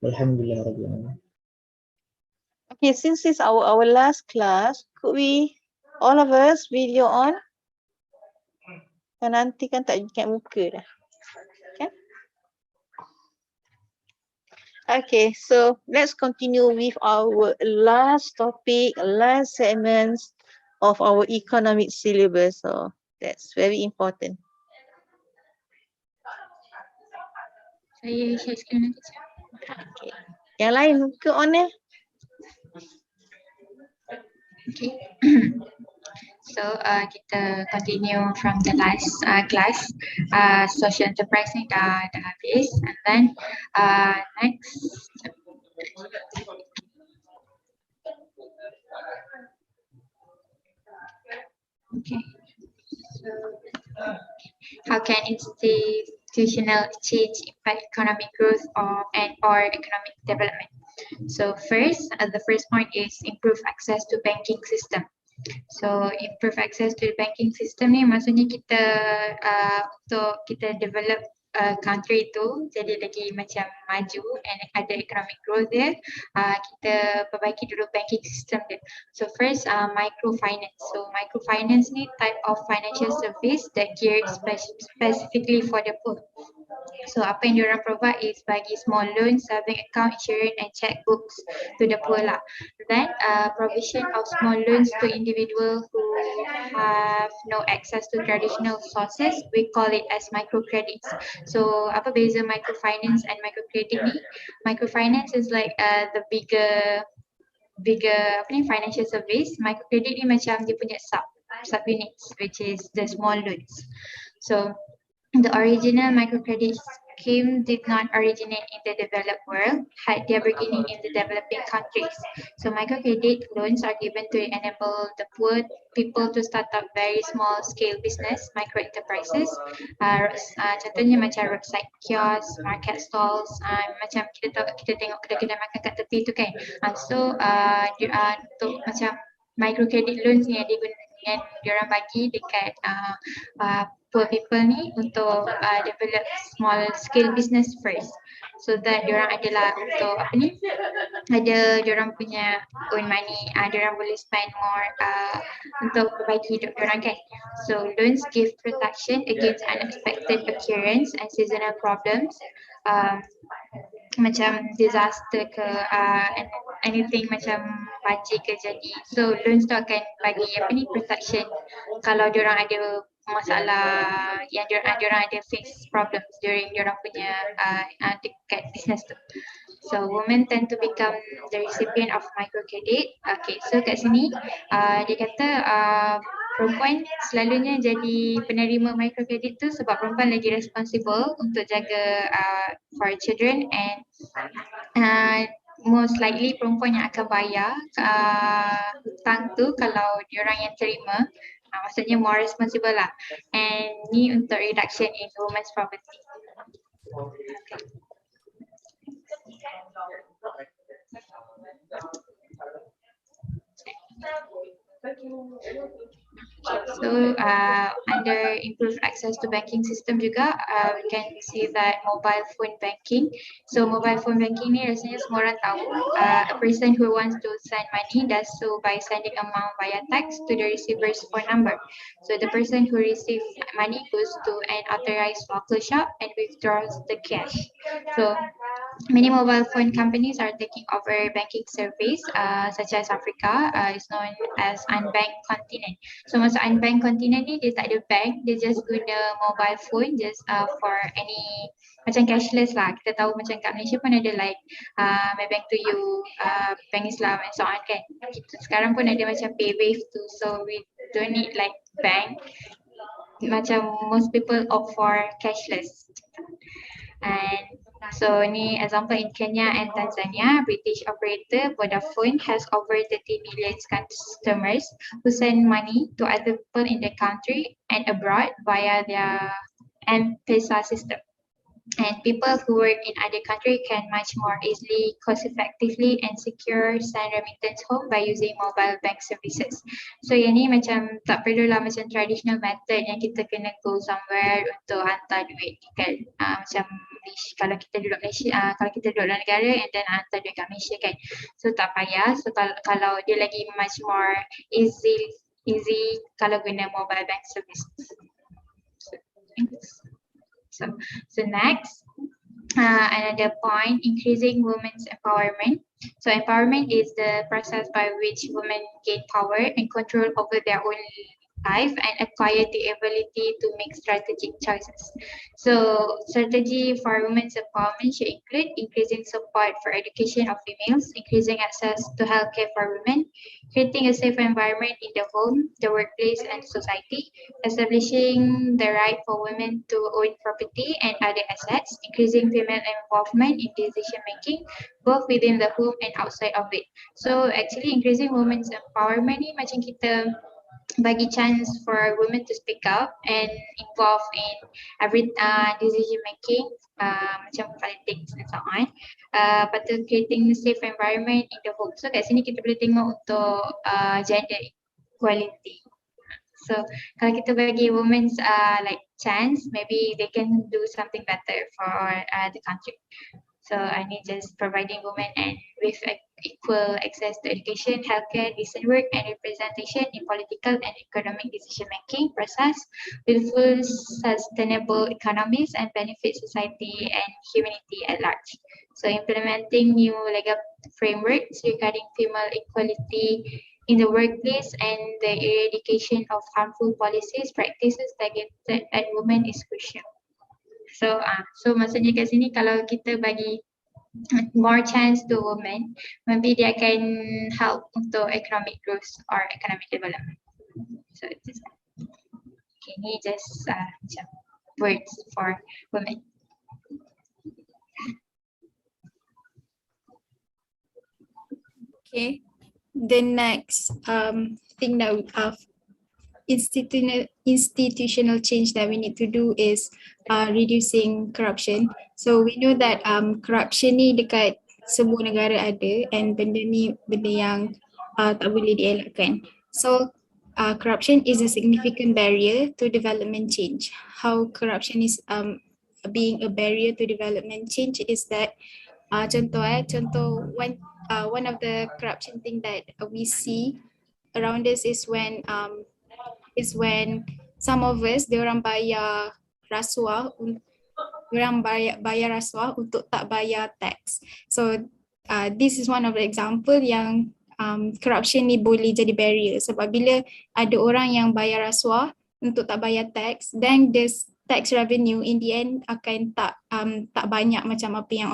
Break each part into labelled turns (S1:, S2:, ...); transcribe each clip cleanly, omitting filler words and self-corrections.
S1: Alhamdulillah.
S2: Okay, since it's our last class, could we all of us video on? Kan nanti kan tak ingat muka dah. Okay. Okay, so let's continue with our last topic, last segments of our economic syllabus. So that's very important.
S3: Saya share screen nanti.
S2: Okay. Yang lain muka on eh?
S3: Okay. So kita continue from the last class. Social enterprise ni dah habis, and then next. Okay. So, how can institutional change impact economic growth or economic development? So first, the first point is improve access to banking system. So improve access to the banking system ni maksudnya kita untuk kita develop country tu jadi lagi macam maju and ada economic growth dia, kita perbaiki dulu banking system dia. So first, microfinance. So microfinance ni type of financial service that geared specifically for the poor. So apa yang diorang provide is bagi small loans, saving account, insurance and checkbooks to the poor lah. Then provision of small loans to individuals who have no access to traditional sources, we call it as microcredits. So apa beza microfinance and microcredit ni? Microfinance is like the bigger apa ni, financial service. Microcredit ni macam dia punya sub units, which is the small loans. So the original microcredit scheme did not originate in the developed world, had their beginning in the developing countries. So microcredit loans are given to enable the poor people to start up very small scale business, micro enterprises. Contohnya macam roadside kiosk, market stalls, macam kita tengok kedai-kedai makan kat tepi tu kan. So untuk macam microcredit loans ni yang diorang bagi dekat poor people ni untuk develop small scale business first, so that diorang adalah untuk apa ni, ada diorang punya own money, diorang boleh spend more untuk perbaiki hidup diorang kan. So loans give protection against unexpected occurrence and seasonal problems, macam disaster ke anything macam banjir ke jadi. So loans tu akan bagi apa ni, protection kalau diorang ada masalah yang diorang ada face problems during diorang punya dekat business tu. So women tend to become the recipient of microcredit. Okay, so kat sini dia kata perempuan selalunya jadi penerima microcredit tu sebab perempuan lagi responsible untuk jaga for children, and most likely perempuan yang akan bayar hutang tu kalau diorang yang terima. Maksudnya more responsible lah, and ni untuk reduction in women's poverty. Okay. So under improved access to banking system juga, we can see that mobile phone banking. So mobile phone banking ni rasanya semua orang tahu. A person who wants to send money does so by sending amount via text to the receiver's phone number. So the person who receives money goes to an authorized local shop and withdraws the cash. So many mobile phone companies are taking over banking service, such as Africa is known as unbanked continent. So masuk unbanked continent ni dia tak ada bank, dia just guna mobile phone just for any macam cashless lah. Kita tahu macam kat Malaysia pun ada like my bank to you, bank Islam and so on kan. Sekarang pun ada macam PayWave tu, so we don't need like bank. Macam most people opt for cashless. And so ni example in Kenya and Tanzania, British operator Vodafone has over 30 million customers who send money to other people in the country and abroad via their M-Pesa system. And people who work in other country can much more easily, cost effectively and secure send remittance home by using mobile bank services. So yang ni macam tak perlulah macam traditional method yang kita kena go somewhere untuk hantar duit kan. Macam kalau kita duduk Malaysia, kalau kita duduk dalam negara and then hantar duit kat Malaysia kan. So tak payah. So kalau dia lagi much more easy kalau guna mobile bank services. So next, another point, increasing women's empowerment. So empowerment is the process by which women gain power and control over their own life and acquire the ability to make strategic choices. So strategy for women's empowerment should include increasing support for education of females, increasing access to healthcare for women, creating a safe environment in the home, the workplace and society, establishing the right for women to own property and other assets, increasing female involvement in decision making, both within the home and outside of it. So actually increasing women's empowerment ni macam kita bagi chance for women to speak up and involve in every decision making, macam politics and so on. Lepas tu creating a safe environment in the home. So kat sini kita boleh tengok untuk gender equality. So kalau kita bagi women's like chance, maybe they can do something better for the country. So I need just providing women and with equal access to education, healthcare, decent work and representation in political and economic decision making process with full sustainable economies and benefit society and humanity at large. So implementing new legal frameworks regarding female equality in the workplace and the eradication of harmful policies, practices targeted at women is crucial. So maksudnya kat sini kalau kita bagi more chance to women, maybe dia akan help untuk economic growth or economic development. So it's okay, ni just macam words for women.
S1: Okay, the next thing that we have institutional change that we need to do is reducing corruption. So we know that corruption ni dekat semua negara ada and benda ni benda yang tak boleh dielakkan. So corruption is a significant barrier to development change. How corruption is being a barrier to development change is that contoh one of the corruption thing that we see around us is when some of us diorang bayar rasuah untuk tak bayar tax. So this is one of the example yang corruption ni boleh jadi barrier sebab bila ada orang yang bayar rasuah untuk tak bayar tax, then this tax revenue in the end akan tak banyak macam apa yang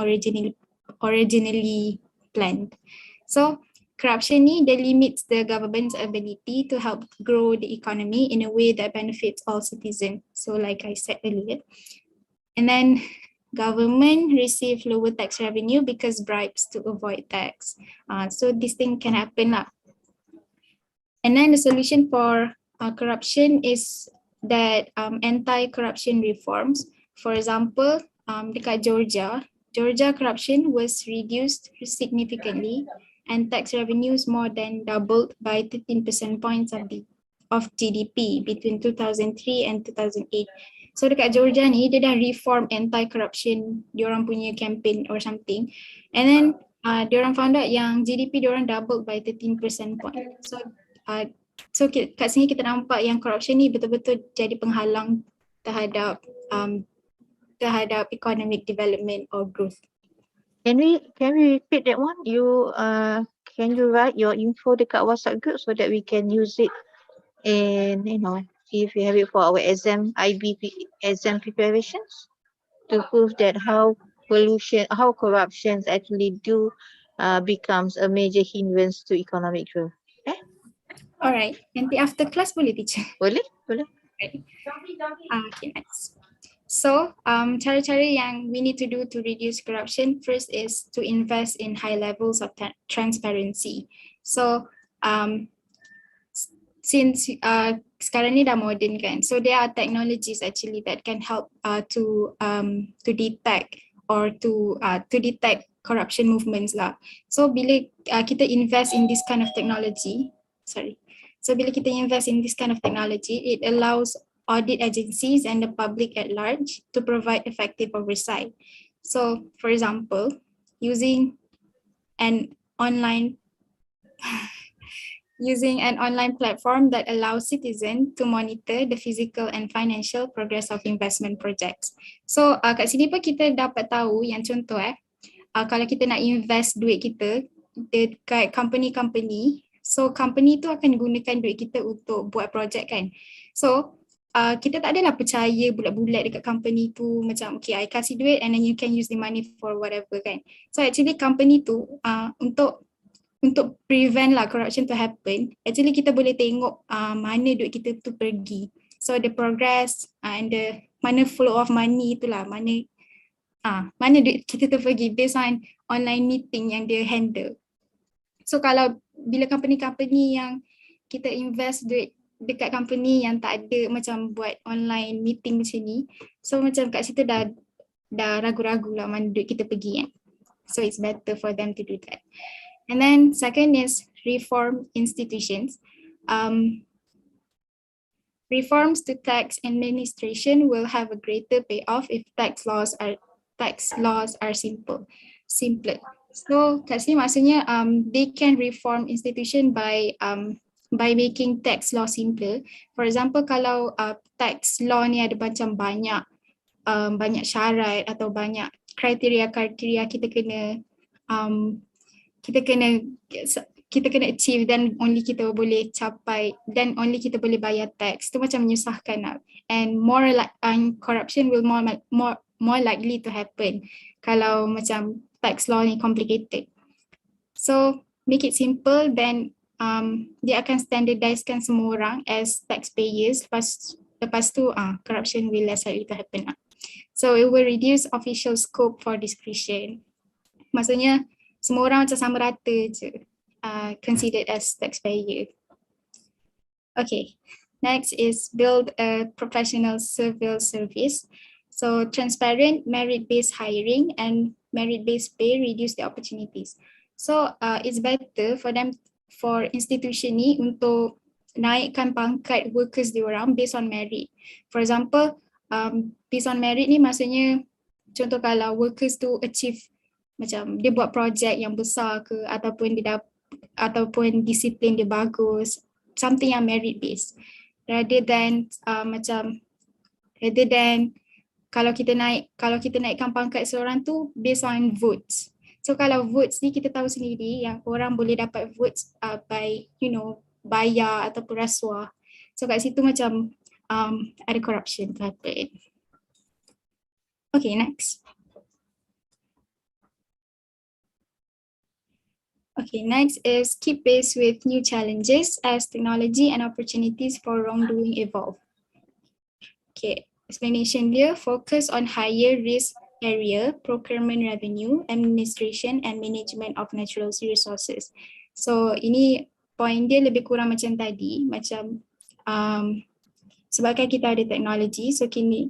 S1: originally planned. So corruption ni they limits the government's ability to help grow the economy in a way that benefits all citizens. So like I said earlier. And then government receive lower tax revenue because bribes to avoid tax. So this thing can happen lah. And then the solution for corruption is that anti-corruption reforms. For example, dekat Georgia corruption was reduced significantly and tax revenues more than doubled by 13% points of GDP between 2003 and 2008. So dekat Georgia ni dia dah reform anti-corruption diorang punya campaign or something, and then diorang found out yang GDP diorang doubled by 13% point. So kat sini kita nampak yang corruption ni betul-betul jadi penghalang terhadap economic development or growth.
S2: Can we repeat that one? Can you write your info dekat WhatsApp group so that we can use it and if we have it for our exam exam preparations to prove that how corruption actually becomes a major hindrance to economic growth.
S1: Alright, nanti after class boleh teacher?
S2: Boleh.
S1: Okay, next. So cara-cara yang we need to do to reduce corruption, first is to invest in high levels of transparency. So since sekarang ni dah modern kan. So there are technologies actually that can help to detect or to detect corruption movements lah. So bila kita invest in this kind of technology, so bila kita invest in this kind of technology, it allows audit agencies and the public at large to provide effective oversight. So for example, using an online platform that allows citizens to monitor the physical and financial progress of investment projects. So kat sini pun kita dapat tahu yang contoh kalau kita nak invest duit kita dekat company-company, so company tu akan gunakan duit kita untuk buat projek kan. So kita tak adalah percaya bulat-bulat dekat company tu macam okay I kasih duit and then you can use the money for whatever kan. So actually company tu untuk prevent lah corruption to happen, actually kita boleh tengok mana duit kita tu pergi. So the progress and the mana flow of money itulah, mana duit kita tu pergi based on online meeting yang dia handle. So kalau bila company-company yang kita invest duit dekat company yang tak ada macam buat online meeting macam ni, so macam kat situ dah ragu-ragu lah mana duit kita pergi kan. So it's better for them to do that. And then second is reform institutions. Reforms to tax administration will have a greater payoff if tax laws are simpler. So kat sini maksudnya they can reform institution by making tax law simpler. For example, kalau tax law ni ada macam banyak syarat atau banyak kriteria kita kena achieve dan only kita boleh capai dan only kita boleh bayar tax, tu macam menyusahkan lah. And corruption will more likely to happen kalau macam tax law ni complicated. So make it simple, then dia akan standardizekan semua orang as taxpayers. Lepas tu corruption will less likely to happen lah. So it will reduce official scope for discretion. Maksudnya semua orang macam sama rata je considered as taxpayer. Okay, next is build a professional civil service. So transparent merit-based hiring and merit-based pay reduce the opportunities. So it's better for institution ni untuk naikkan pangkat workers diorang based on merit. For example, based on merit ni maksudnya contoh kalau workers tu achieve macam dia buat projek yang besar ke ataupun disiplin dia bagus, something yang merit based, rather than kalau kita naikkan pangkat seorang tu based on votes. So kalau votes ni kita tahu sendiri yang orang boleh dapat votes by bayar ataupun rasuah. So kat situ macam ada corruption to happen. Okay, next. Okay, next is keep pace with new challenges as technology and opportunities for wrongdoing evolve. Okay, explanation dia, focus on higher risk area, procurement revenue, administration and management of natural resources. So ini point dia lebih kurang macam tadi, macam sebabkan kita ada teknologi, so kini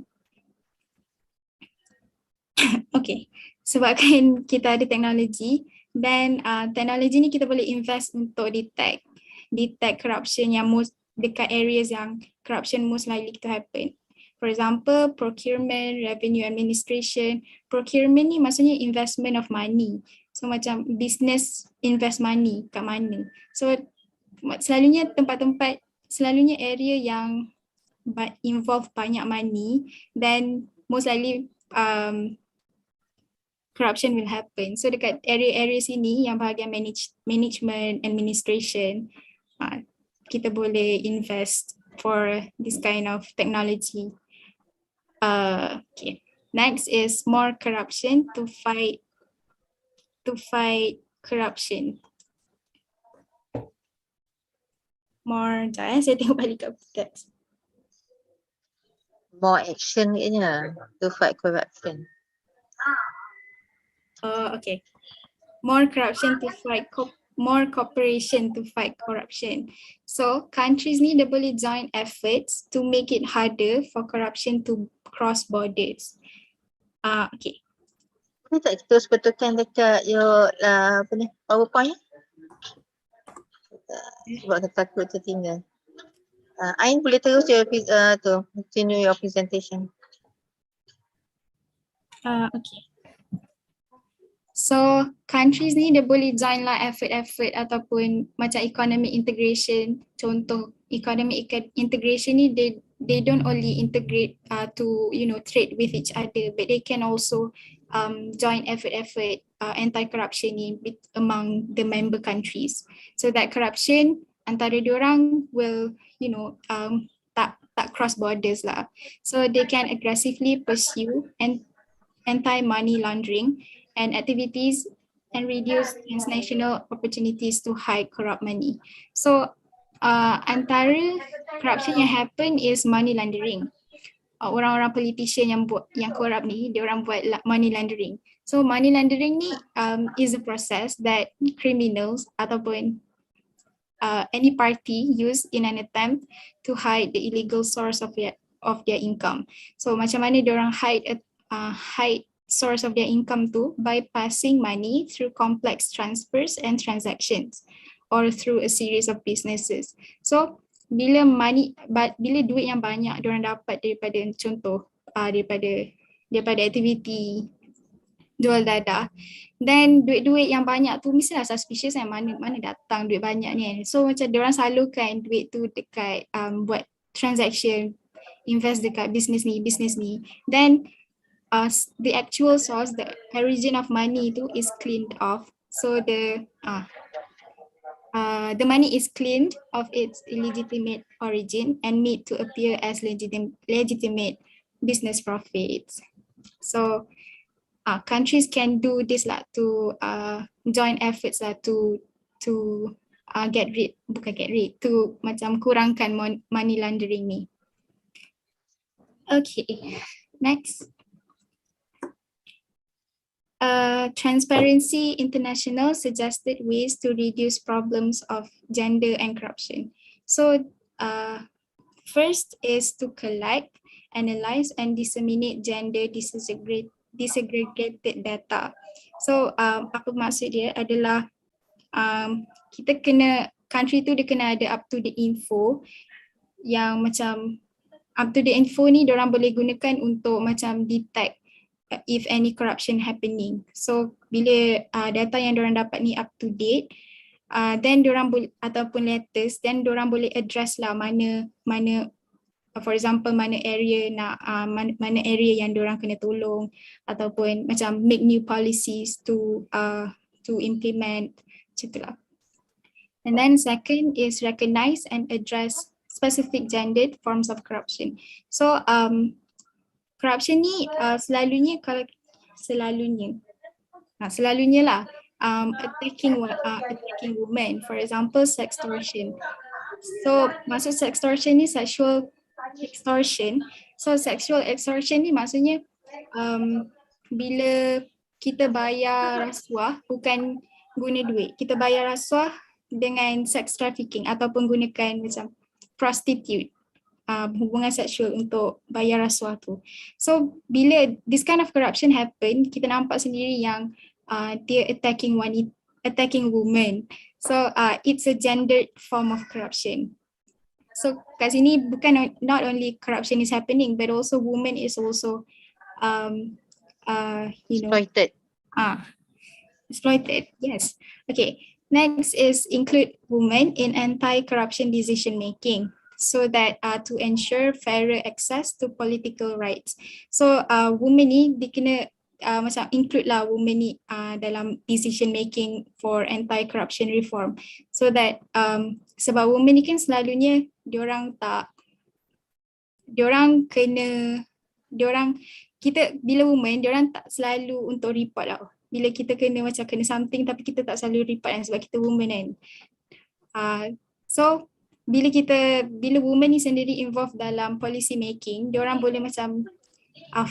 S1: okay, sebabkan kita ada teknologi, dan teknologi ni kita boleh invest untuk detect corruption yang dekat areas yang corruption most likely to happen. For example, procurement, revenue administration. Procurement ni maksudnya investment of money. So macam business invest money kat mana. So selalunya area yang involve banyak money, then most likely corruption will happen. So dekat area-area sini yang bahagian management, administration, kita boleh invest for this kind of technology. Okay. Next is more corruption to fight corruption. Saya tengok balik kat text.
S2: More action katnya to fight corruption.
S1: Okay. More corruption to fight more cooperation to fight corruption. So countries ni dia boleh join efforts to make it harder for corruption to cross borders. Okay.
S2: Boleh tak terus betulkan dekat your apa ni, PowerPoint? Sebab aku takut tertinggal. Ain boleh terus your continue your presentation.
S1: Okay. So countries ni dia boleh join lah effort-effort ataupun macam economic integration. Contoh economic integration ni they don't only integrate to trade with each other, but they can also join effort anti-corruption ni among the member countries, so that corruption antara diorang will tak cross borders lah. So they can aggressively pursue and anti-money laundering and activities and reduce transnational opportunities to hide corrupt money. So antara corruption yang happen is money laundering. Orang-orang politician yang corrupt ni, dia orang buat money laundering. So money laundering ni is a process that criminals ataupun any party use in an attempt to hide the illegal source of their income. So macam mana dia orang hide source of their income tu by passing money through complex transfers and transactions or through a series of businesses. So bila duit yang banyak diorang dapat daripada contoh daripada aktiviti jual dadah, then duit-duit yang banyak tu mestilah suspicious yang mana datang duit banyak ni kan. So macam diorang salurkan duit tu dekat buat transaction, invest dekat business ni, then the actual source, the origin of money tu is cleaned off. So the money is cleaned of its illegitimate origin and made to appear as legitimate business profits. To countries can do this lah to join efforts lah to macam kurangkan money laundering ni. Okay, next. Transparency International suggested ways to reduce problems of gender and corruption. So first is to collect, analyze and disseminate gender disaggregated data. So apa maksud dia adalah country tu dia kena ada up to date info yang macam up to date info ni diorang boleh gunakan untuk macam detect if any corruption happening. So bila data yang diorang dapat ni up to date, then diorang boleh ataupun latest, then diorang boleh address lah mana for example mana area yang diorang kena tolong ataupun macam make new policies to implement macam tu lah. And then second is recognize and address specific gendered forms of corruption. So corruption ni selalunya lah attacking women, for example sextortion. So maksud sextortion ni sexual extortion. So sexual extortion ni maksudnya bila kita bayar rasuah bukan guna duit, kita bayar rasuah dengan sex trafficking ataupun gunakan macam prostitute, hubungan seksual untuk bayar rasuah tu. So bila this kind of corruption happen, kita nampak sendiri yang dia attacking women. So it's a gendered form of corruption. So kat sini bukan not only corruption is happening, but also women is also
S2: Exploited.
S1: Exploited, yes. Okay, next is include women in anti-corruption decision making, so that to ensure fairer access to political rights. So women ni dia kena macam include lah women ni dalam decision making for anti-corruption reform, so that sebab women ni kan selalunya bila women diorang tak selalu untuk report lah. Bila kita kena something tapi kita tak selalu report kan, sebab kita women kan. So bila women ni sendiri involved dalam policy making, diorang boleh macam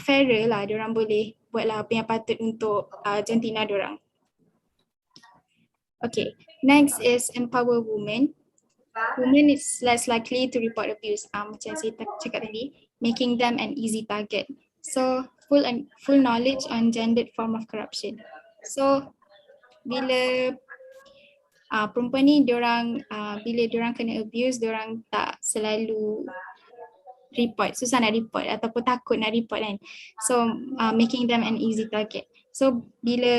S1: fairer lah, diorang boleh buatlah apa yang patut untuk jantina diorang. Okay, next is empower women. Women is less likely to report abuse, macam saya cakap tadi, making them an easy target. So full knowledge on gendered form of corruption. So bila perempuan ni bila diorang kena abuse, diorang tak selalu report, susah nak report ataupun takut nak report kan. So making them an easy target. So bila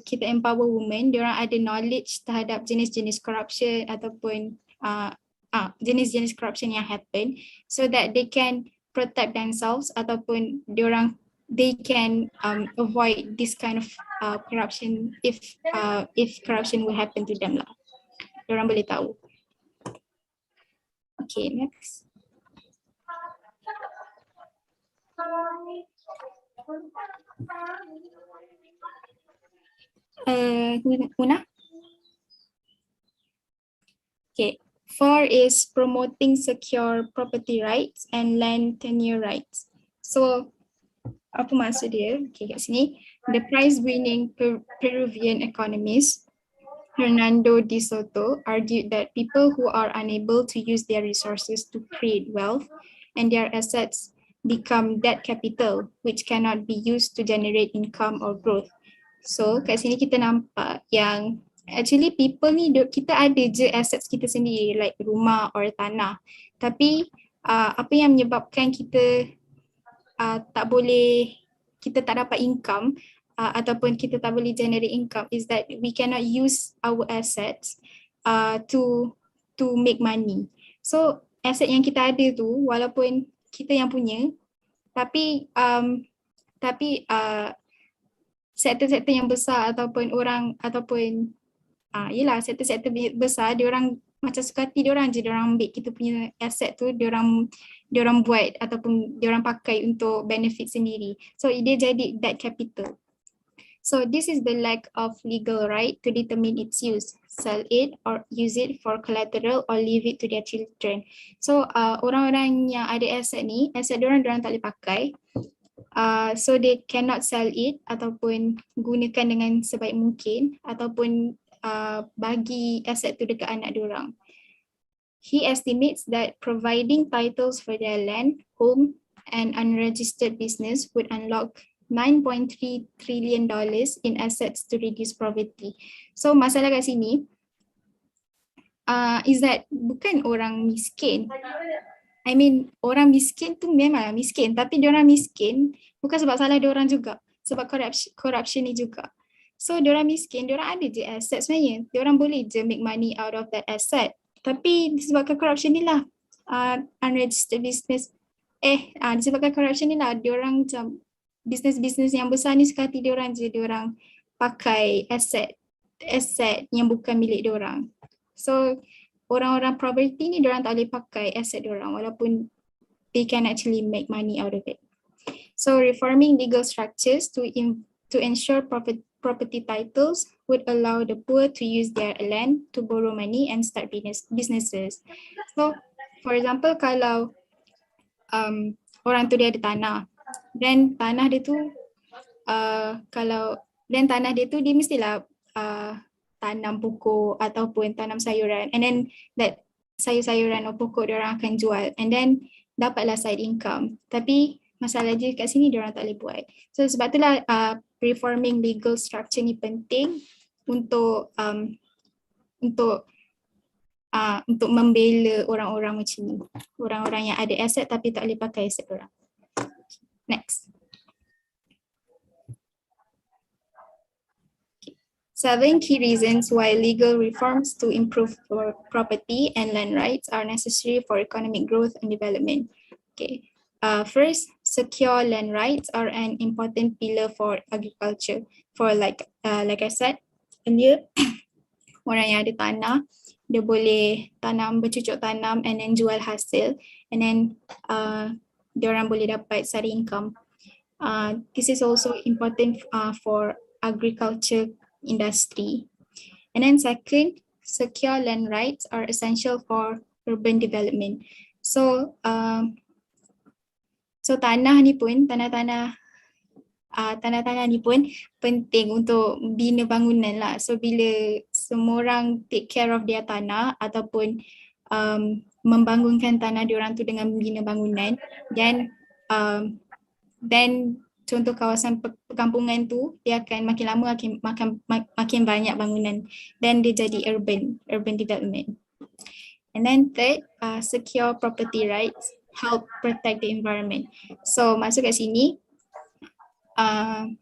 S1: kita empower women, diorang ada knowledge terhadap jenis-jenis corruption ataupun jenis-jenis corruption yang happen, so that they can protect themselves ataupun they can avoid this kind of corruption if corruption will happen to them lah. Diorang boleh tahu. Okay, next. Una? Okay, 4 is promoting secure property rights and land tenure rights. So, apa maksud dia? Okay, kat sini. The prize-winning Peruvian economist Hernando de Soto argued that people who are unable to use their resources to create wealth and their assets become debt capital, which cannot be used to generate income or growth. So kat sini kita nampak yang actually people ni kita ada je assets kita sendiri like rumah or tanah. Tapi apa yang menyebabkan kita kita tak dapat income ataupun kita tak boleh generate income is that we cannot use our assets to make money. So aset yang kita ada tu walaupun kita yang punya, tapi sektor-sektor yang besar ataupun orang ataupun sektor-sektor besar, diorang macam suka hati diorang je, diorang ambil kita punya aset tu, diorang buat ataupun diorang pakai untuk benefit sendiri. So dia jadi debt capital. So this is the lack of legal right to determine its use, sell it or use it for collateral or leave it to their children. So orang-orang yang ada aset ni, aset diorang tak boleh pakai. So they cannot sell it ataupun gunakan dengan sebaik mungkin ataupun bagi aset tu dekat anak diorang. He estimates that providing titles for their land, home and unregistered business would unlock $9.3 trillion in assets to reduce poverty. So masalah kat sini is that bukan orang miskin. I mean orang miskin tu memang miskin, tapi diorang miskin bukan sebab salah diorang juga, sebab corruption ni juga. So diorang miskin, diorang ada je asset sebenarnya, diorang boleh je make money out of that asset. Tapi disebabkan corruption ni lah, unregistered business, disebabkan corruption ni lah, diorang macam business yang besar ni suka hati diorang je, diorang pakai asset yang bukan milik diorang. So orang-orang property ni diorang tak boleh pakai asset diorang walaupun they can actually make money out of it. So reforming legal structures to ensure property titles would allow the poor to use their land to borrow money and start businesses. So for example, kalau orang tu dia ada tanah, dan tanah dia tu dia mestilah tanam pokok ataupun tanam sayuran, and then that sayur-sayuran atau pokok dia orang akan jual and then dapatlah side income. Tapi masalah je kat sini dia orang tak boleh buat. So sebab itulah reforming legal structure ni penting untuk membela orang-orang macam ni, orang-orang yang ada aset tapi tak boleh pakai aset orang. Next. 7 key reasons why legal reforms to improve property and land rights are necessary for economic growth and development. Okay. First, secure land rights are an important pillar for agriculture. For like I said earlier, orang yang ada tanah, dia boleh bercucuk tanam and then jual hasil, and then dia orang boleh dapat side income. This is also important for agriculture industry. And then second, secure land rights are essential for urban development. So tanah ni pun, tanah-tanah tanah-tanah ni pun penting untuk bina bangunan lah. So bila semua orang take care of their tanah ataupun membangunkan tanah diorang tu dengan bina bangunan, then contoh kawasan perkampungan tu dia akan makin lama makin banyak bangunan, dan dia jadi urban development. And then third, secure property rights, help protect the environment. So masuk kat sini,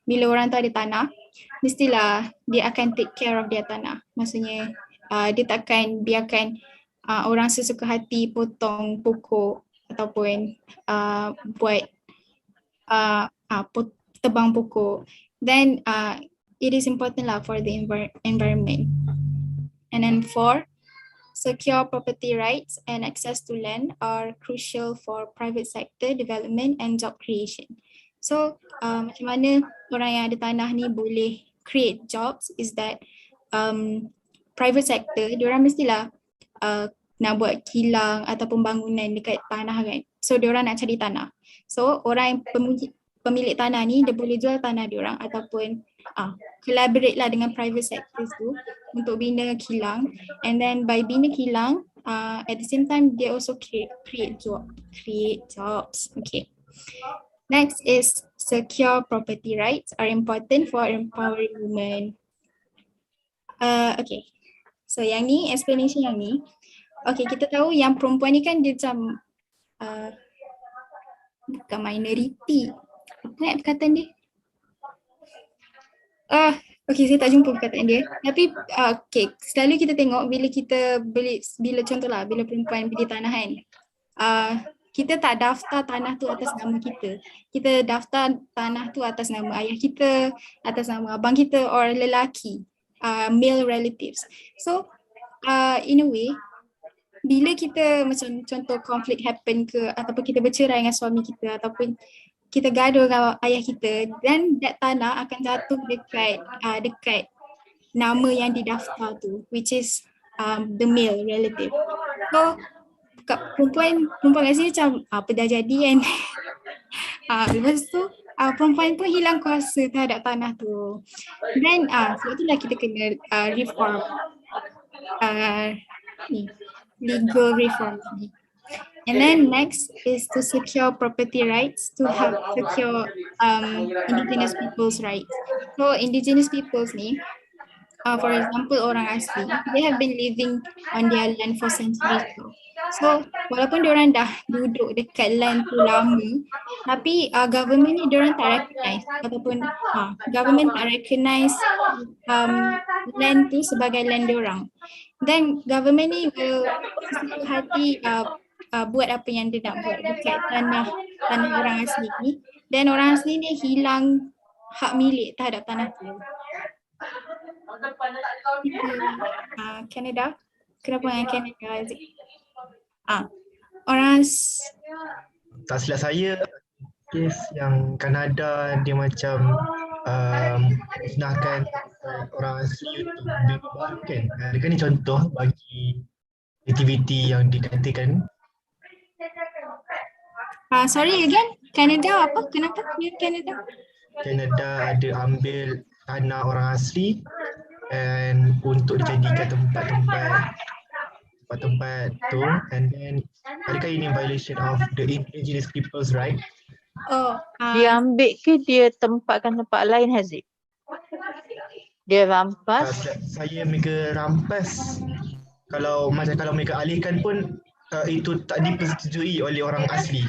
S1: bila orang tu ada tanah, mestilah dia akan take care of dia tanah. Maksudnya dia takkan biarkan orang sesuka hati potong pokok ataupun buat tebang pokok. Then it is important lah for the environment. And then four, secure property rights and access to land are crucial for private sector development and job creation. So macam mana orang yang ada tanah ni boleh create jobs is that private sector diorang mestilah nak buat kilang ataupun bangunan dekat tanah kan. So diorang nak cari tanah. So orang yang pemilik tanah ni dia boleh jual tanah diorang ataupun collaborate lah dengan private sectors tu untuk bina kilang, and then by bina kilang at the same time they also create jobs. Okay. Next is secure property rights are important for empowering women. Okay. So yang ni explanation yang ni. Okay, kita tahu yang perempuan ni kan dia macam bukan minority. Apa nak perkataan dia? Okay, saya tak jumpa perkataan dia. Tapi okay, selalu kita tengok bila contohlah bila perempuan beli tanah kan, kita tak daftar tanah tu atas nama kita. Kita daftar tanah tu atas nama ayah kita, atas nama abang kita or lelaki, male relatives. So in a way, bila kita macam contoh konflik happen ke ataupun kita bercerai dengan suami kita ataupun kita gaduh dengan ayah kita, dan that tanah akan jatuh dekat nama yang didaftar tu, which is the male relative. So perempuan kat sini macam apa dah jadi kan. Lepas tu perempuan pun hilang kuasa terhadap tanah tu. Then sebab itulah kita kena reform legal reform ni. And then next is to secure property rights to help secure indigenous people's rights. So indigenous peoples ni, for example orang asli, they have been living on their land for centuries now. So walaupun diorang dah duduk dekat land tu lama, tapi government ni diorang tak recognize ataupun government tak recognize land tu sebagai land diorang. Then government ni will sesuka hati buat apa yang dia nak buat dekat tanah orang asli ni, dan orang asli ni hilang hak milik terhadap tanah tu. Canada, kenapa dengan Canada Aziz?
S4: Tak silap saya, kes yang Kanada dia macam musnahkan orang asli untuk dibahagikan. Adakah ni contoh bagi aktiviti yang dikatakan?
S1: Sorry again, Canada apa? Kenapa Canada?
S4: Canada ada ambil tanah orang asli and untuk dijadikan tempat tu, and then adakah ini violation of the indigenous people's right?
S2: Dia ambil ke dia tempatkan tempat lain, Haziq? Dia rampas?
S4: Saya mereka rampas. Kalau mereka alihkan pun itu tak dipersetujui oleh orang asli.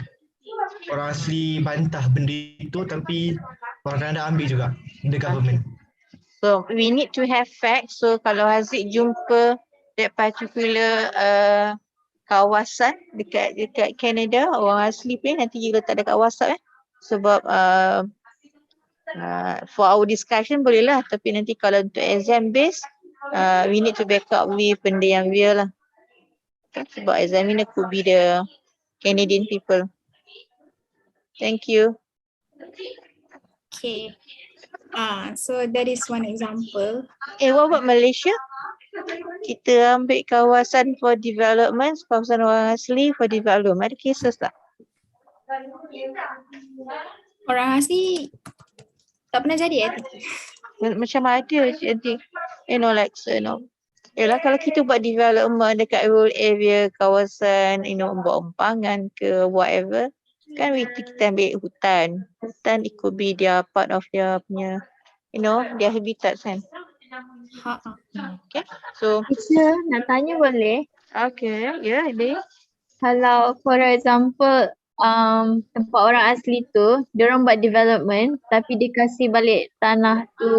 S4: Orang asli bantah benda itu, tapi orang Kanada ambil juga, the government.
S2: So we need to have facts. So kalau Haziq jumpa that particular kawasan dekat Canada, orang asli pun nanti you letak dekat WhatsApp sebab for our discussion bolehlah, tapi nanti kalau untuk exam base we need to back up with benda yang real lah. Sebab examiner could be the Canadian people. Thank you.
S1: Okay. So that is one example.
S2: What about Malaysia? Kita ambil kawasan for development, kawasan orang asli for development. Ada cases tak?
S1: Orang asli Tak pernah jadi teacher?
S2: Macam ada jadi, like yalah kalau kita buat development dekat rural area, kawasan, buat empangan ke whatever, kan kita ambil hutan. Hutan it could be their part of their punya, their habitat kan.
S1: Ha.
S2: Okay. So,
S5: Teacher, nak tanya boleh?
S2: okay, yeah, Ade.
S5: Kalau for example, tempat orang asli tu, diorang buat development tapi dia kasih balik tanah tu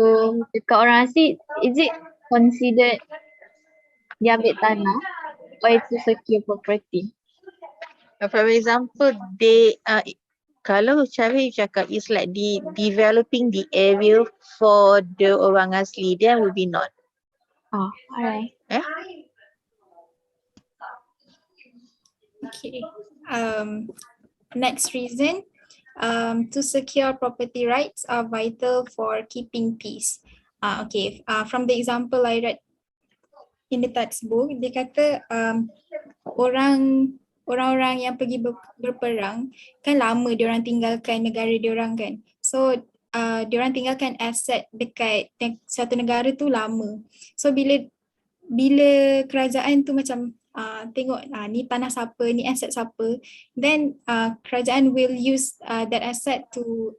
S5: dekat orang asli, is it considered dia ambil tanah or it's a secure property?
S2: For example, they kalau cara you cakap is like developing the area for the orang asli, then will be not.
S5: Oh, alright.
S1: Okay. Next reason, to secure property rights are vital for keeping peace. Okay. From the example I read in the textbook, dia kata orang-orang yang pergi berperang kan lama diorang tinggalkan negara diorang kan. So diorang tinggalkan aset dekat satu negara tu lama. So bila kerajaan tu macam tengok ni tanah siapa, ni aset siapa, then kerajaan will use that asset to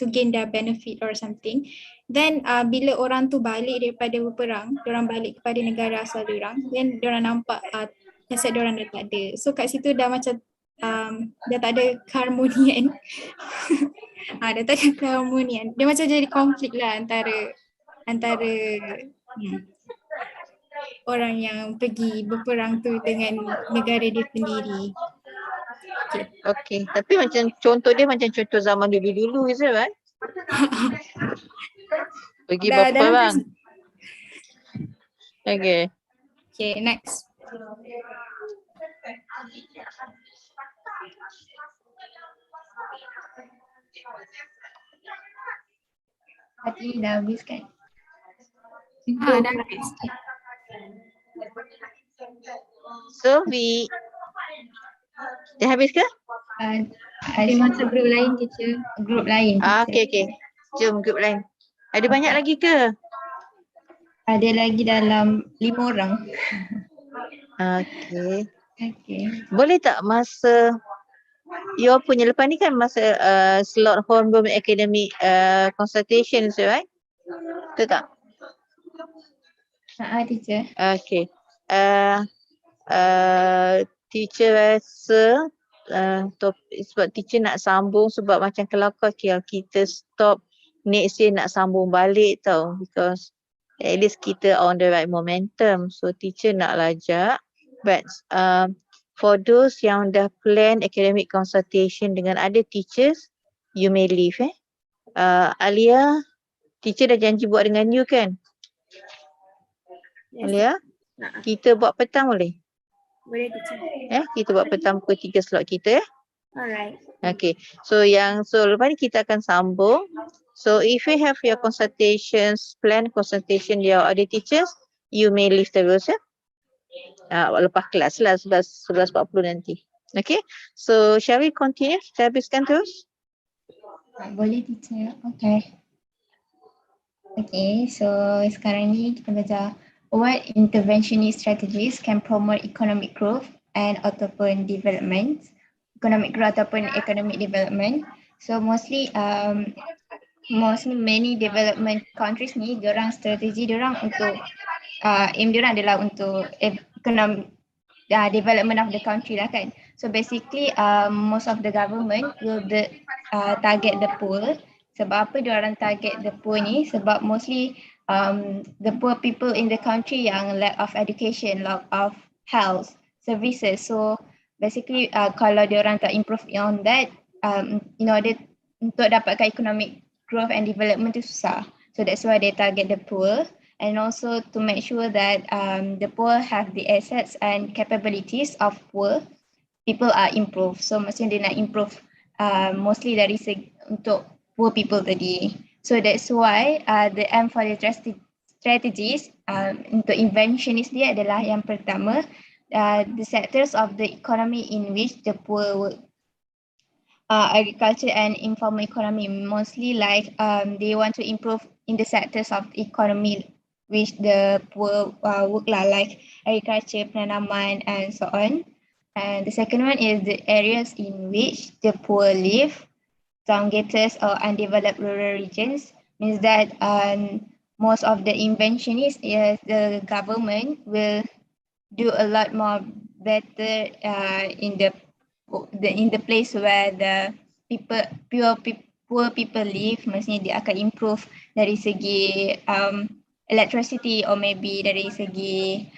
S1: gain their benefit or something. Then bila orang tu balik daripada berperang, diorang balik kepada negara asal diorang, then diorang nampak aset diorang dah tak ada. So kat situ dah macam dah tak ada keharmonian. Dah tak ada keharmonian. Dia macam jadi konflik lah antara orang yang pergi berperang tu dengan negara dia sendiri.
S2: Okay. Tapi macam contoh dia macam contoh zaman dulu-dulu, is it right? Pergi berperang. Okay.
S1: Okay, next.
S3: Tadi dah habis kan?
S1: Dah habis.
S2: So dah habis ke?
S3: Ada masa group lain teacher. Group lain teacher.
S2: Okay. Jom group lain. Ada banyak lagi ke?
S3: Ada lagi dalam 5 orang.
S2: Okay.
S3: Okay.
S2: Boleh tak masa you punya lepas ni kan masa slot homeroom academic consultation, is it right? Betul tak?
S3: Teacher.
S2: Okay. Teacher rasa sebab teacher nak sambung sebab macam kelakar kita stop next year nak sambung balik tau, because at least kita on the right momentum. So teacher nak lajak, but for those yang dah plan academic consultation dengan other teachers, you may leave Alia, teacher dah janji buat dengan you kan?
S1: Yes.
S2: Alia, kita buat petang boleh?
S1: Boleh teacher.
S2: Kita buat petang pukul 3 slot kita
S1: Alright.
S2: Okay. So lepas ni kita akan sambung. So if you have your plan consultation your other teachers, you may leave the room lepas kelas lah 11.40 nanti. Okay. So shall we continue? Kita habiskan terus?
S3: Boleh teacher. Okay, so sekarang ni kita belajar what interventionist strategies can promote economic growth and ataupun development. Economic growth ataupun economic development. So mostly many development countries ni diorang strategi diorang untuk aim diorang adalah untuk economic development of the country lah kan. So basically most of the government will target the poor. Sebab apa diorang target the poor ni? Sebab mostly the poor people in the country yang lack of education, lack of health services. So basically kalau diorang tak improve on that, in order untuk dapatkan economic growth and development tu susah. So that's why they target the poor, and also to make sure that the poor have the assets and capabilities of poor people are improved. So maksudnya dia nak improve mostly dari segi untuk poor people tadi. So that's why the aim for the strategies untuk inventionist dia adalah yang pertama, the sectors of the economy in which the poor
S6: agriculture and informal economy, mostly like they want to improve in the sectors of the economy which the poor work like agriculture, penanaman and so on. And the second one is the areas in which the poor live, town-gators or undeveloped rural regions, means that most of the inventionists, yes, the government will do a lot more better in the place where the poor people live. Maksudnya dia akan improve dari segi electricity or maybe dari segi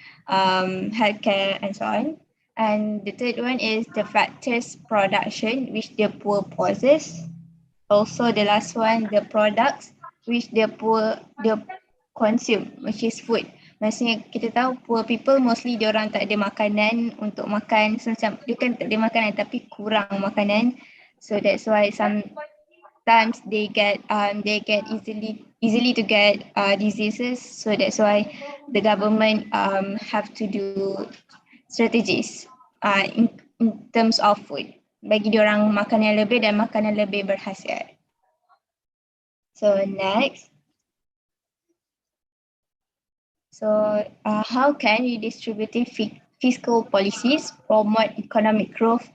S6: healthcare and so on. And the third one is the factors production which the poor possess. Also the last one, the products which the poor consume, which is food. Maksudnya kita tahu poor people mostly dia orang tak ada makanan untuk makan. So macam dia kan tak ada makanan tapi kurang makanan. So that's why sometimes they get easily to get diseases. So that's why the government have to do strategies in terms of food, bagi dia orang makanan lebih dan makanan lebih berkhasiat. So next. So how can redistributive fiscal policies promote economic growth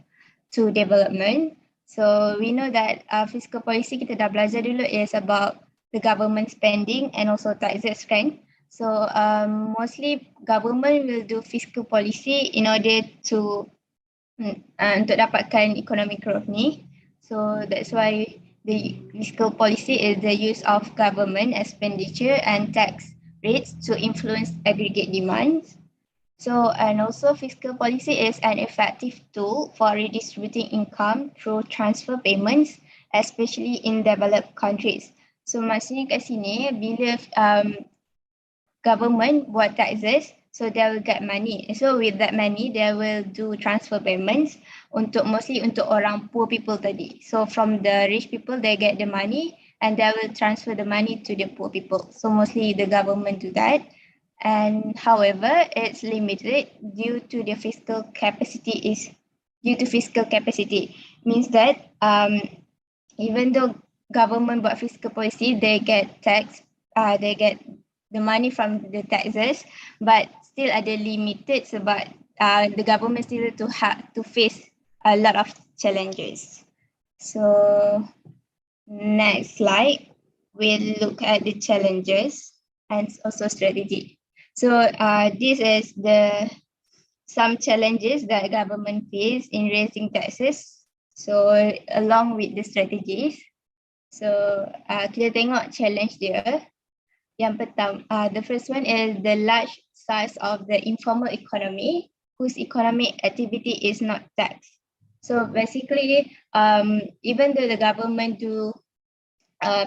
S6: to development? So we know that fiscal policy kita dah belajar dulu is about the government spending and also taxes, kan? So mostly government will do fiscal policy in order to untuk dapatkan economic growth ni. So that's why the fiscal policy is the use of government expenditure and tax rates to influence aggregate demands. So, and also fiscal policy is an effective tool for redistributing income through transfer payments, especially in developed countries. So maksudnya kat sini, bila government buat taxes, so they will get money. So with that money, they will do transfer payments mostly untuk orang poor people tadi. So from the rich people, they get the money and they will transfer the money to the poor people. So mostly the government do that. And however, it's limited due to the fiscal capacity means that even though government buat fiscal policy, they get they get the money from the taxes, but still ada limited sebab the government still have to face a lot of challenges. So next slide, we'll look at the challenges and also strategy. So this is some challenges that government face in raising taxes. So along with the strategies. So kita tengok challenge dia. Yang pertama, the first one is the large size of the informal economy whose economic activity is not taxed. So basically, even though the government do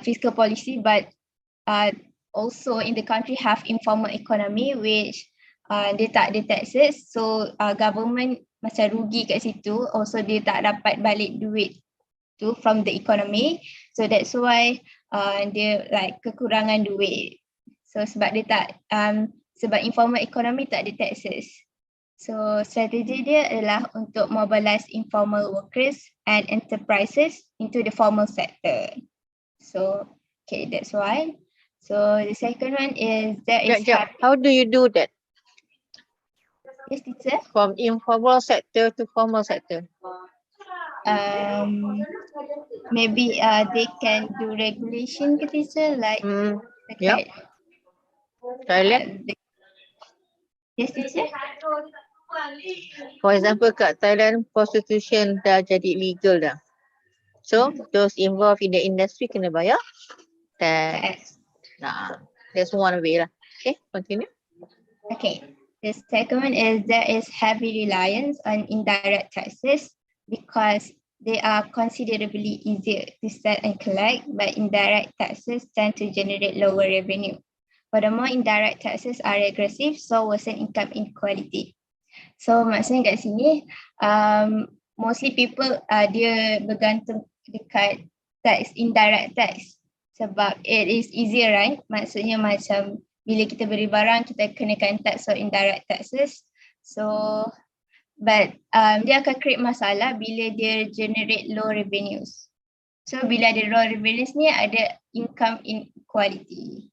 S6: fiscal policy, but also in the country have informal economy which dia tak ada taxes. So government macam rugi kat situ. Also dia tak dapat balik duit tu from the economy. So that's why dia like kekurangan duit. So sebab dia tak sebab informal economy tak ada taxes. So strategi dia adalah untuk mobilize informal workers and enterprises into the formal sector. So okay, that's one. So the second one is
S2: How do you do that?
S6: Yes, teacher.
S2: From informal sector to formal sector?
S6: Maybe they can do regulation ke teacher, like
S2: Yep. Thailand?
S6: Yes, teacher.
S2: For example, kat Thailand, prostitution dah jadi legal dah. So, those involved in the industry kena bayar tax. That's one way lah. Okay, continue.
S6: Okay, the second one is there is heavy reliance on indirect taxes because they are considerably easier to set and collect, but indirect taxes tend to generate lower revenue. Furthermore, indirect taxes are regressive, so worsen income inequality. So maksudnya kat sini, mostly people dia bergantung dekat tax, indirect tax. Sebab it is easier, right? Maksudnya macam bila kita beli barang, kita kenakan tax or indirect taxes. So But dia akan create masalah bila dia generate low revenues. So bila ada low revenues ni ada income inequality.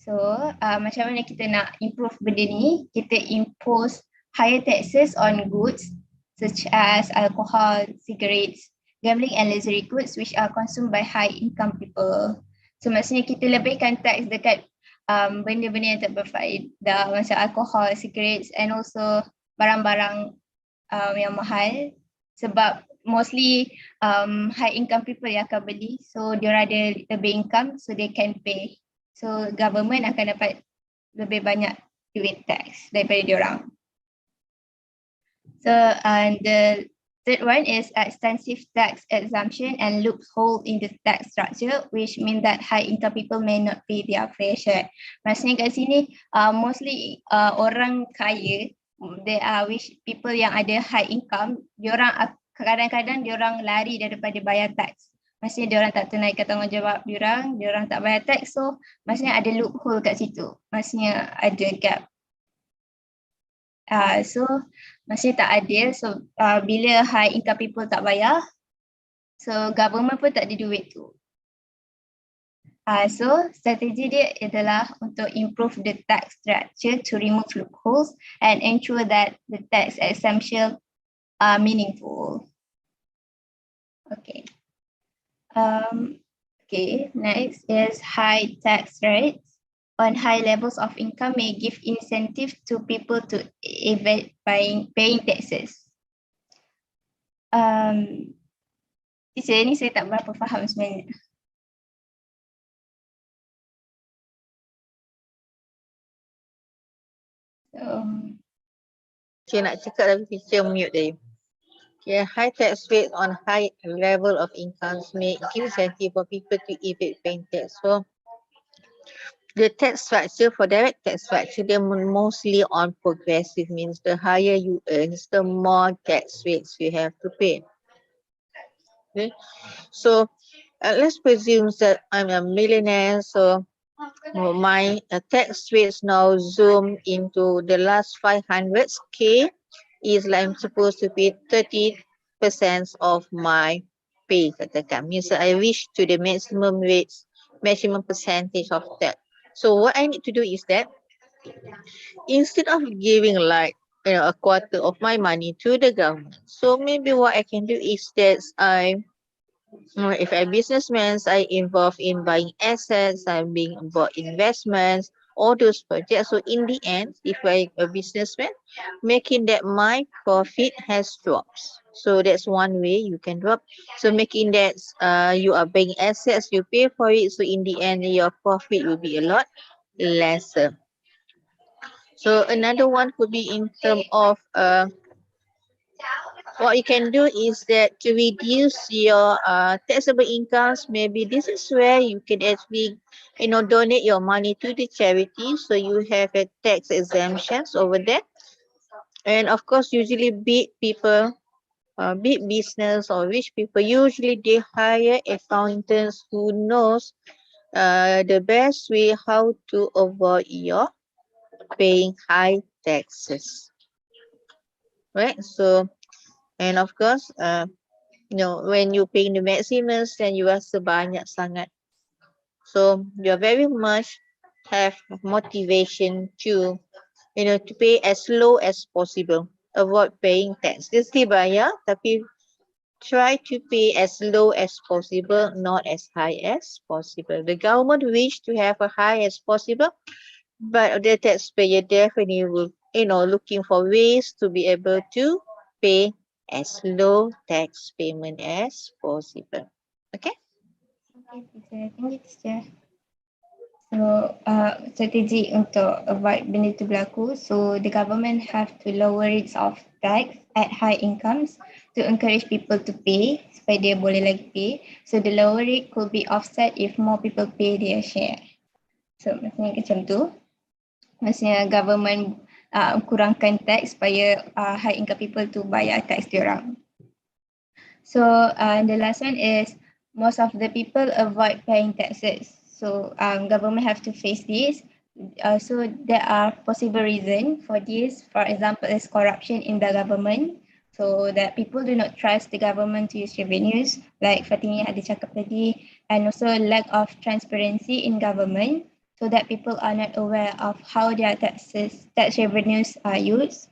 S6: So macam mana kita nak improve benda ni? Kita impose higher taxes on goods such as alcohol, cigarettes, gambling and luxury goods which are consumed by high income people. So maksudnya kita lebihkan tax dekat benda-benda yang tak berfaedah macam alcohol, cigarettes and also barang-barang yang mahal sebab mostly high income people yang akan beli, so dia ada lebih income so they can pay. So government akan dapat lebih banyak duit tax daripada diorang. So the third one is extensive tax exemption and loophole in the tax structure, which mean that high income people may not pay their fair share. Maksudnya kat sini mostly orang kaya, there are which people yang ada high income, diorang kadang-kadang diorang lari daripada bayar tax. Maksudnya diorang tak tunaikan tanggungjawab diorang tak bayar tax, so maksudnya ada loophole kat situ. Maksudnya ada gap. So maksudnya tak adil. So bila high income people tak bayar, so government pun tak ada duit tu. So strategi dia adalah untuk improve the tax structure to remove loopholes and ensure that the tax exemption are meaningful. Okay. Okay, next is high tax rates on high levels of income may give incentive to people to evade paying taxes. Ni saya tak berapa faham sebenarnya.
S2: Saya nak cakap tapi teacher mute tadi. Okay, high tax rate on high level of incomes may give incentive for people to evade paying tax. So the tax structure for direct tax structure, they mostly on progressive, means the higher you earn, the more tax rates you have to pay. Okay, so let's presume that I'm a millionaire, so my tax rates now zoom into the last 500k is like I'm supposed to pay 30% of my pay, katakan. Means I reach to the maximum rates, maximum percentage of that. So what I need to do is that instead of giving like a quarter of my money to the government, so maybe what I can do is that if I'm businessman, I involved in buying assets, I'm being involved in investments, all those projects. So in the end, if I'm a businessman, making that my profit has dropped. So that's one way you can drop. So making that you are buying assets, you pay for it. So in the end, your profit will be a lot lesser. So another one could be in terms of what you can do is that to reduce your taxable incomes, maybe this is where you can actually donate your money to the charity, so you have a tax exemptions over there. And of course, usually big people, big business or rich people, usually they hire accountants who knows the best way how to avoid your paying high taxes, right? So and of course when you paying the maximums, then you rasa banyak sangat. So you are very much have motivation to to pay as low as possible. Avoid paying tax. Still bayar, tapi try to pay as low as possible, not as high as possible. The government wish to have a high as possible, but the taxpayer definitely will looking for ways to be able to pay as low tax payment as possible. Okay?
S6: Okay, teacher. Thank you, teacher. So, strategi untuk avoid benda itu berlaku. So, the government have to lower rates of tax at high incomes to encourage people to pay, supaya dia boleh lagi pay. So, the lower rate could be offset if more people pay their share. So, maksudnya macam tu. Maksudnya government kurangkan tax supaya high income people tu bayar tax diorang. So the last one is most of the people avoid paying taxes. So government have to face this So there are possible reasons for this. For example, is corruption in the government. So that people do not trust the government to use revenues, like Fatini ada cakap tadi, and also lack of transparency in government, so that people are not aware of how their tax revenues are used.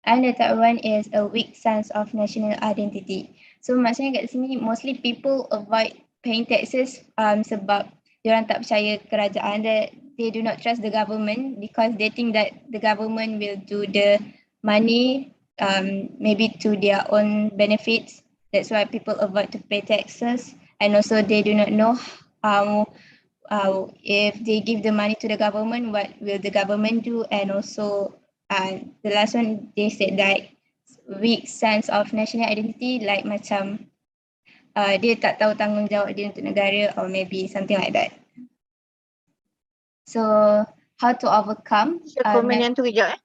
S6: And the third one is a weak sense of national identity. So maksudnya kat sini mostly people avoid paying taxes sebab diorang tak percaya kerajaan, that they do not trust the government because they think that the government will do the money maybe to their own benefits. That's why people avoid to pay taxes, and also they do not know if they give the money to the government, what will the government do, and also the last one they said that weak sense of national identity, like macam dia tak tahu tanggungjawab dia untuk negara, or maybe something like that. So how to overcome?
S2: Saya komen yang tu kejap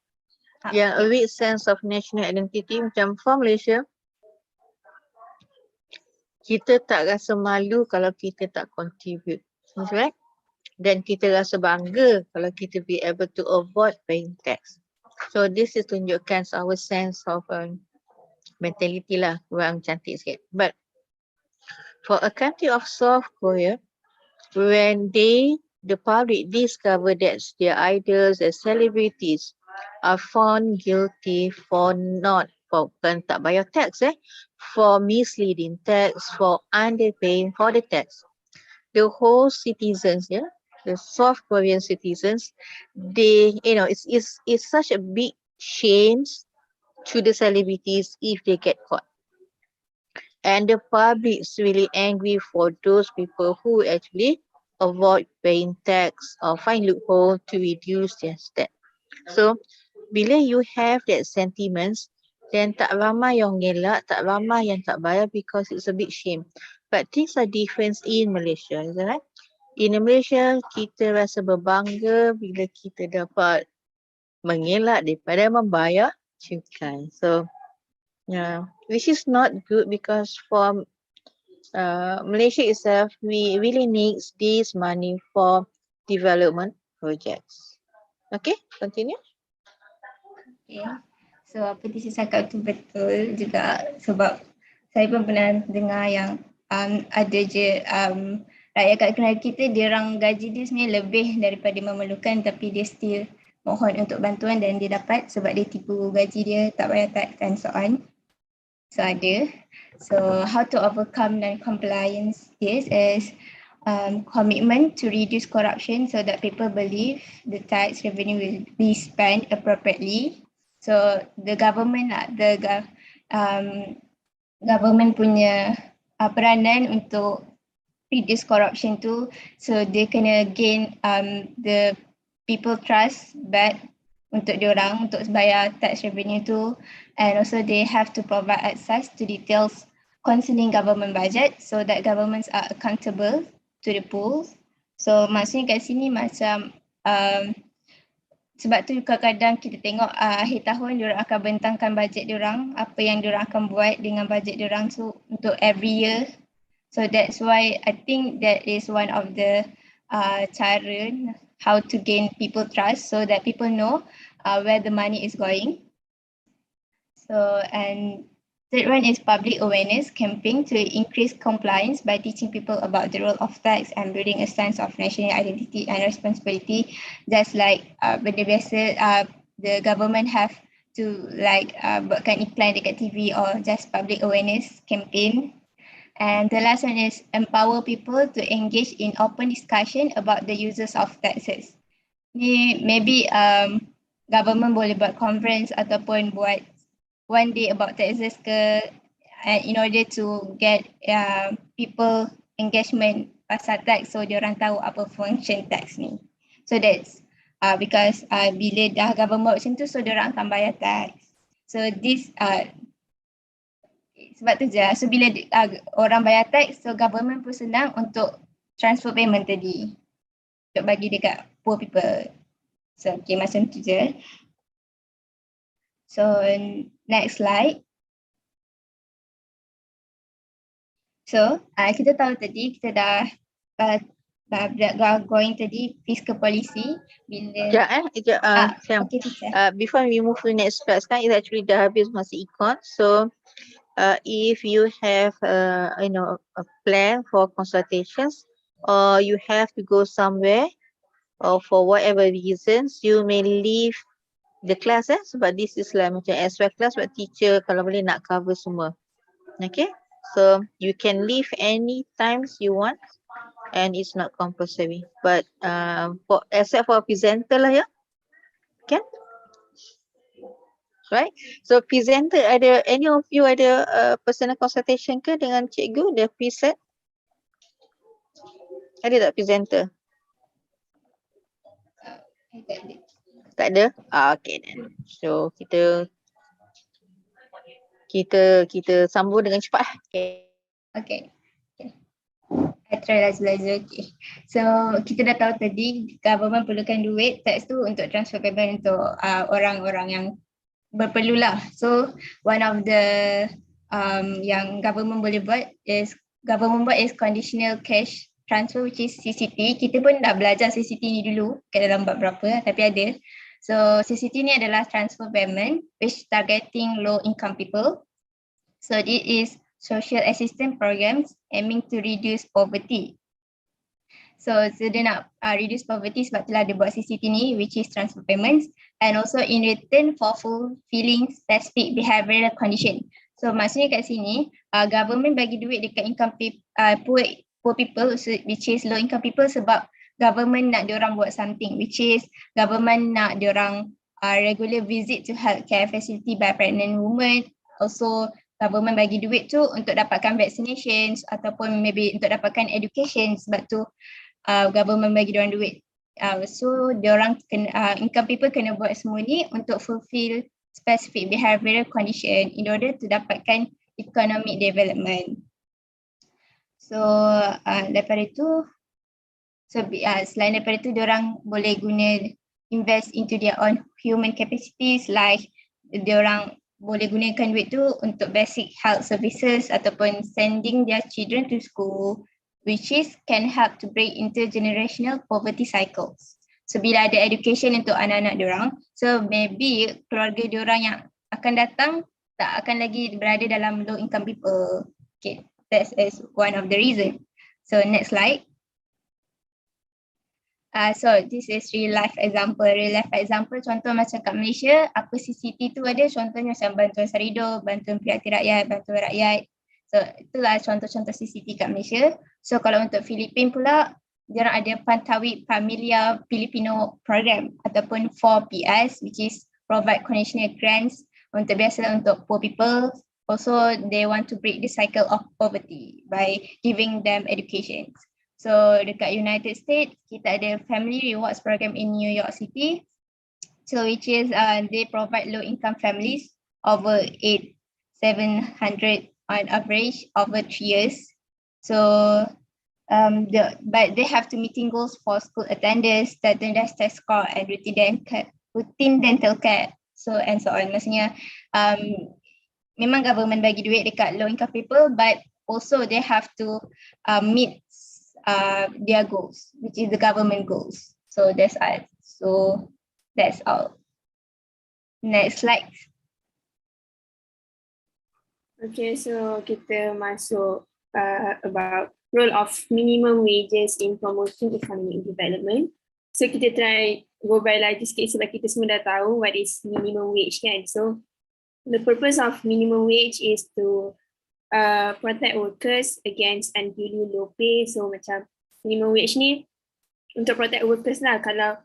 S2: Yang a weak sense of national identity, macam for Malaysia, kita tak rasa malu kalau kita tak contribute. Right? Dan kita rasa bangga kalau kita be able to avoid paying tax. So this is tunjukkan our sense of mentality lah, kurang cantik sikit. But for a country of South Korea, when the public discover that their idols, their celebrities are found guilty for bukan tak bayar tax for misleading tax, for underpaying for the tax. The whole citizens, the South Korean citizens, they, it's such a big shame to the celebrities if they get caught. And the public is really angry for those people who actually avoid paying tax or find loophole to reduce their debt. So, bila you have that sentiments, then tak ramai yang ngelak, tak ramai yang tak bayar because it's a big shame. But things are different in Malaysia, isn't it? In Malaysia, kita rasa berbangga bila kita dapat mengelak daripada membayar cukai. So, yeah, which is not good because for Malaysia itself, we really needs this money for development projects. Okay, continue.
S6: Okay. So apa yang saya cakap tu betul juga, sebab saya pun pernah dengar yang ada je rakyat kat negara kita, dia orang gaji dia sebenarnya lebih daripada memerlukan, tapi dia still mohon untuk bantuan dan dia dapat sebab dia tipu gaji dia, tak bayar tax and so on. So ada. So how to overcome non-compliance this is commitment to reduce corruption so that people believe the tax revenue will be spent appropriately. So the government government punya peranan untuk reduce corruption tu, so they kena gain the people trust back untuk diorang untuk bayar tax revenue tu, and also they have to provide access to details concerning government budget so that governments are accountable to the pools. So maksudnya kat sini macam sebab tu kadang-kadang kita tengok akhir tahun diorang akan bentangkan bajet diorang, apa yang diorang akan buat dengan bajet diorang tu untuk every year. So that's why I think that is one of the cara how to gain people trust so that people know where the money is going. So, and third one is public awareness campaign to increase compliance by teaching people about the role of tax and building a sense of national identity and responsibility. Just like benda biasa, the government have to like buatkan iklan dekat TV or just public awareness campaign. And the last one is empower people to engage in open discussion about the uses of taxes. Ni maybe government boleh buat conference ataupun buat one day about taxes ke, in order to get people engagement pasal tax, so diorang tahu apa function tax ni. So that's because bila dah government buat macam tu, so diorang akan bayar tax. So this sebab tu je, so bila orang bayar tax, so government pun senang untuk transfer payment tadi untuk bagi dekat poor people. So okay, macam tu je. So next slide. So kita tahu tadi kita dah going tadi fiscal policy bila
S2: Sam.
S6: okay teacher.
S2: Before we move to the next slide, sekarang is actually dah habis masa econ. So if you have a plan for consultations or you have to go somewhere or for whatever reasons you may leave the class sebab this is like macam extra class but teacher kalau boleh nak cover semua. Okay, so you can leave any times you want and it's not compulsory, but except for presenter lah ya, kan? Right, so presenter ada, any of you ada personal consultation ke dengan cikgu, dia preset? Ada tak presenter? Tak ada? Okay then. So kita sambung dengan cepat.
S6: Okay. I try laju-laju. Okay. So kita dah tahu tadi government perlukan duit tax tu untuk transfer payment untuk orang-orang yang berperlulah. So one of the yang government boleh buat is conditional cash transfer, which is CCT. Kita pun dah belajar CCT ni dulu kat dalam bab berapa tapi ada. So CCT ni adalah transfer payment which targeting low income people. So it is social assistance programs aiming to reduce poverty. So dia nak reduce poverty sebab itulah dia buat CCT ni, which is transfer payments, and also in return for fulfilling specific behavioural condition. So maksudnya kat sini government bagi duit dekat poor people, which is low income people, sebab government nak diorang buat something, which is government nak diorang regular visit to healthcare facility by pregnant women. Also government bagi duit tu untuk dapatkan vaccinations ataupun maybe untuk dapatkan education, sebab tu government bagi diorang duit. So diorang income people kena buat semua ni untuk fulfill specific behavioural condition in order to dapatkan economic development. So daripada itu, selain daripada itu diorang boleh guna invest into their own human capacities, like diorang boleh gunakan duit tu untuk basic health services ataupun sending their children to school, which is can help to break intergenerational poverty cycles. So bila ada education untuk anak-anak diorang, so maybe keluarga diorang yang akan datang tak akan lagi berada dalam low income people. Okay, that is one of the reason. So next slide. So this is real life example. Real life example contoh macam kat Malaysia, apa CCT tu ada, contohnya macam bantuan sarido, bantuan prihatin rakyat, bantuan rakyat. So itulah contoh-contoh CCT kat Malaysia. So kalau untuk Filipin pula, diorang ada Pantawid Familia Filipino Program ataupun 4PS, which is provide conditional grants untuk biasa untuk poor people. Also they want to break the cycle of poverty by giving them education. So dekat United States, kita ada Family Rewards Program in New York City. So which is they provide low income families over 700 on average over 3 years. So but they have to meeting goals for school attendance, attendance test score and routine dental care. So and so on. Maksudnya memang government bagi duit dekat low income people, but also they have to meet their goals, which is the government goals. So that's all. So that's all. Next slide.
S7: Okay, so kita masuk about role of minimum wages in promoting economic development. So kita try go by lagi sikit sebab kita semua dah tahu what is minimum wage kan. So the purpose of minimum wage is to protect workers against unduly low pay. So macam minimum wage ni untuk protect workers lah kalau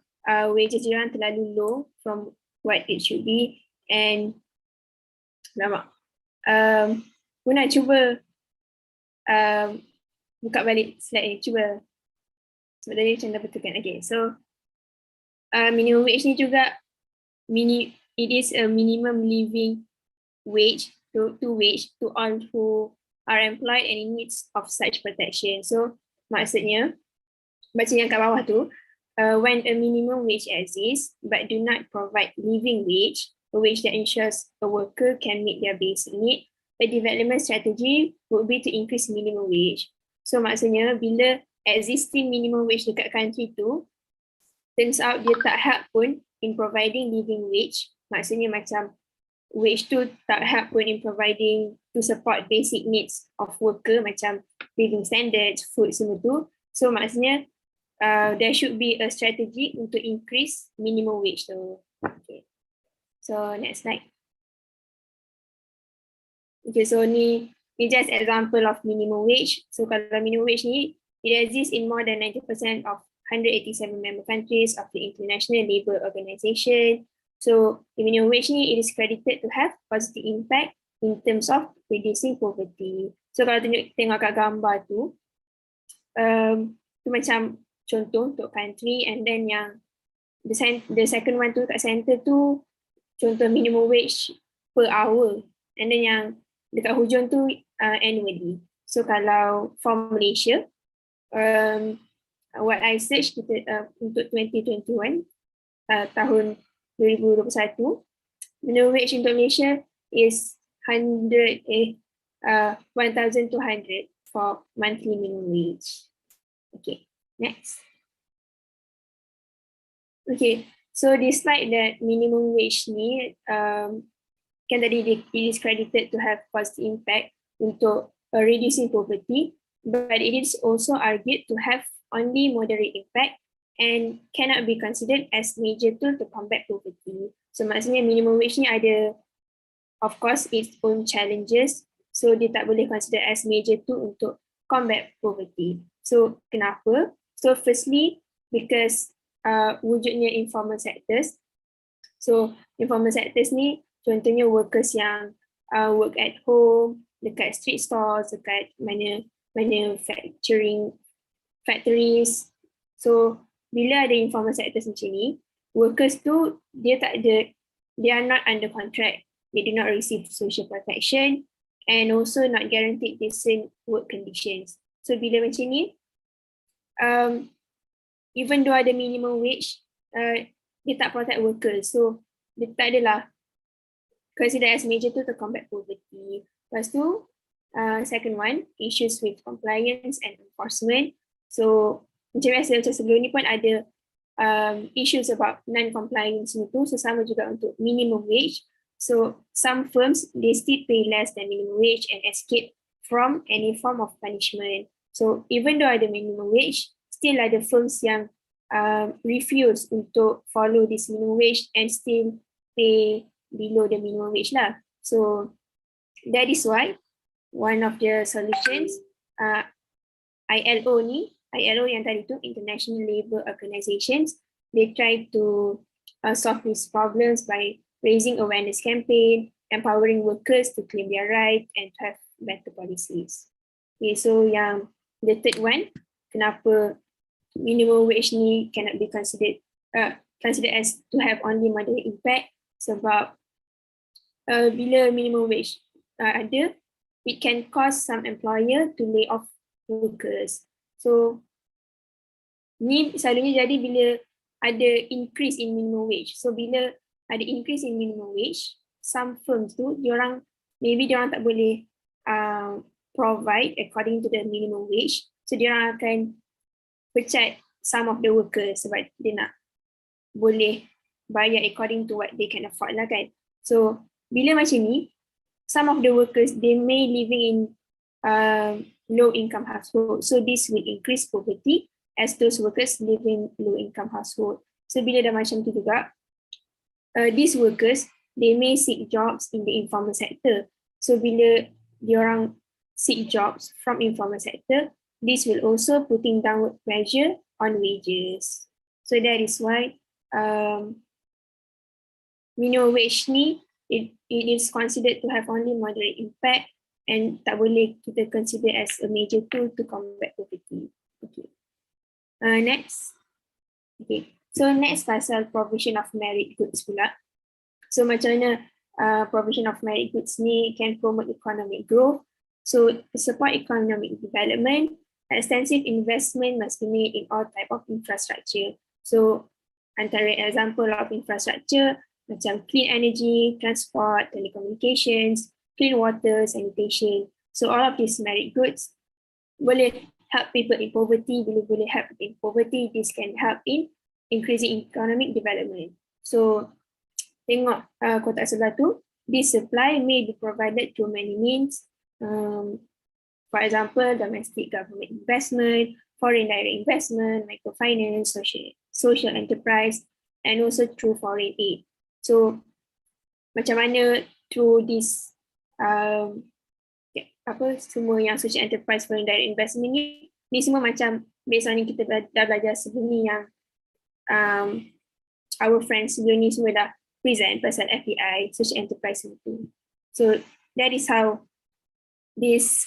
S7: wages diorang terlalu low from what it should be. And lama Muna cuba buka balik slide ni, cuba sebab tadi macam dah betulkan. Okay, so minimum wage ni juga it is a minimum living wage to wage to all who are employed and in needs of such protection. So maksudnya baca yang kat bawah tu, when a minimum wage exists but do not provide living wage, a wage that ensures a worker can meet their basic need, a development strategy would be to increase minimum wage. So maksudnya bila existing minimum wage dekat country tu, turns out dia tak help pun in providing living wage. Maksudnya macam wage tu tak help pun in providing to support basic needs of worker macam living standards, food semua tu. So maksudnya there should be a strategy untuk increase minimum wage tu. Okay. So next slide. Okay, so ni just example of minimum wage. So kalau minimum wage ni, it exists in more than 90% of 187 member countries of the International Labour Organization. So the minimum wage ni, it is credited to have positive impact in terms of reducing poverty. So kalau tengok kat gambar tu, tu macam contoh untuk country, and then yang the second one tu kat center tu contoh minimum wage per hour, and then yang dekat hujung tu annually. So kalau for Malaysia, what I searched untuk 2021 tahun 2021, minimum wage untuk Malaysia is 1,200 for monthly minimum wage. Okay, next. Okay, so this slide that minimum wage ni kan tadi it is credited to have positive impact untuk reducing poverty, but it is also argued to have only moderate impact and cannot be considered as major tool to combat poverty. So maksudnya minimum wage ni ada, of course, its own challenges. So dia tak boleh consider as major tool untuk combat poverty. So kenapa? So firstly, because wujudnya informal sectors. So informal sectors ni contohnya workers yang work at home, dekat street stores, dekat manufacturing factories. So bila ada informal sectors macam ni, workers tu they are not under contract, they do not receive social protection and also not guaranteed decent work conditions. So bila macam ni, even though ada minimum wage, dia tak protect workers. So dia tak adalah consider as major to combat poverty. Lepas tu, second one, issues with compliance and enforcement. So macam biasa, macam sebelum ni pun ada issues about non-compliance itu, sesama juga untuk minimum wage. So some firms, they still pay less than minimum wage and escape from any form of punishment. So even though ada minimum wage, still ada firms yang refuse untuk follow this minimum wage and still pay below the minimum wage lah. So that is why one of the solutions, ILO yang tadi tu, International Labour Organizations, they try to solve these problems by raising awareness campaign, empowering workers to claim their right and to have better policies. Okay, so yang the third one, kenapa minimum wage ni cannot be considered as to have only moderate impact, sebab bila minimum wage ada, it can cause some employer to lay off workers. So ni selalunya jadi bila ada increase in minimum wage. So bila ada increase in minimum wage, some firms tu maybe diorang tak boleh provide according to the minimum wage. So diorang akan pecat some of the workers sebab dia nak boleh bayar according to what they can afford lah kan. So bila macam ni, some of the workers, they may living in low income household. So this will increase poverty as those workers live in low income household. So bila dah macam tu juga, these workers, they may seek jobs in the informal sector. So bila diorang seek jobs from informal sector, this will also putting downward pressure on wages. So that is why minimum wage ni, it is considered to have only moderate impact and tak boleh kita consider as a major tool to combat poverty. Okay. Next. Okay. So next pasal provision of merit goods pula. So macam mana provision of merit goods ni can promote economic growth. So to support economic development, extensive investment must be made in all type of infrastructure. So antara example of infrastructure macam clean energy, transport, telecommunications, clean water, sanitation. So all of these merit goods boleh help people in poverty. Bila boleh help people in poverty, this can help in increasing economic development. So tengok kotak sebelah tu, this supply may be provided through many means. For example, domestic government investment, foreign direct investment, microfinance, social enterprise, and also through foreign aid. So macam mana through this semua yang social enterprise, foreign direct investment ni semua macam based on yang kita dah belajar sebelum ni yang our friends sebelum ni semua dah present pasal FDI, social enterprise itu. So that is how this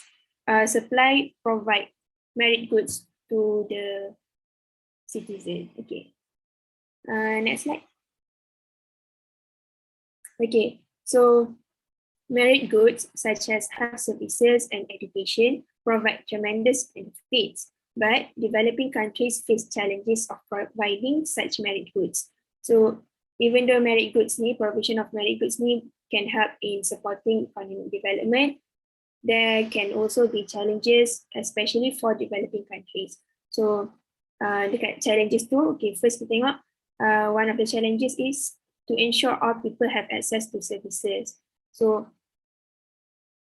S7: supply provide merit goods to the citizen. Okay. Next slide. Okay, so merit goods such as health services and education provide tremendous benefits, but developing countries face challenges of providing such merit goods. So even though merit goods provision of merit goods can help in supporting economic development, there can also be challenges, especially for developing countries. So dekat challenges tu, okay, first kita tengok one of the challenges is to ensure all people have access to services. So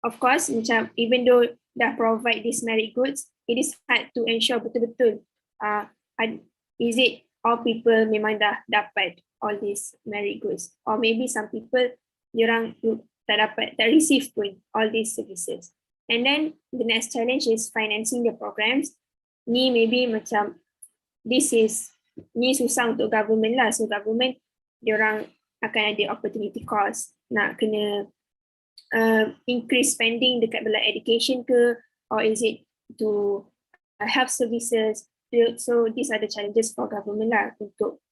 S7: of course, macam even though dah provide these merit goods, it is hard to ensure betul-betul is it all people memang dah dapat all these merit goods, or maybe some people diorang tak receive pun all these services. And then the next challenge is financing the programs. Ni maybe macam ni susah untuk government lah. So government diorang akan ada opportunity cost, nak kena increase spending dekat belah education ke, or is it to health services. So these are the challenges for government lah untuk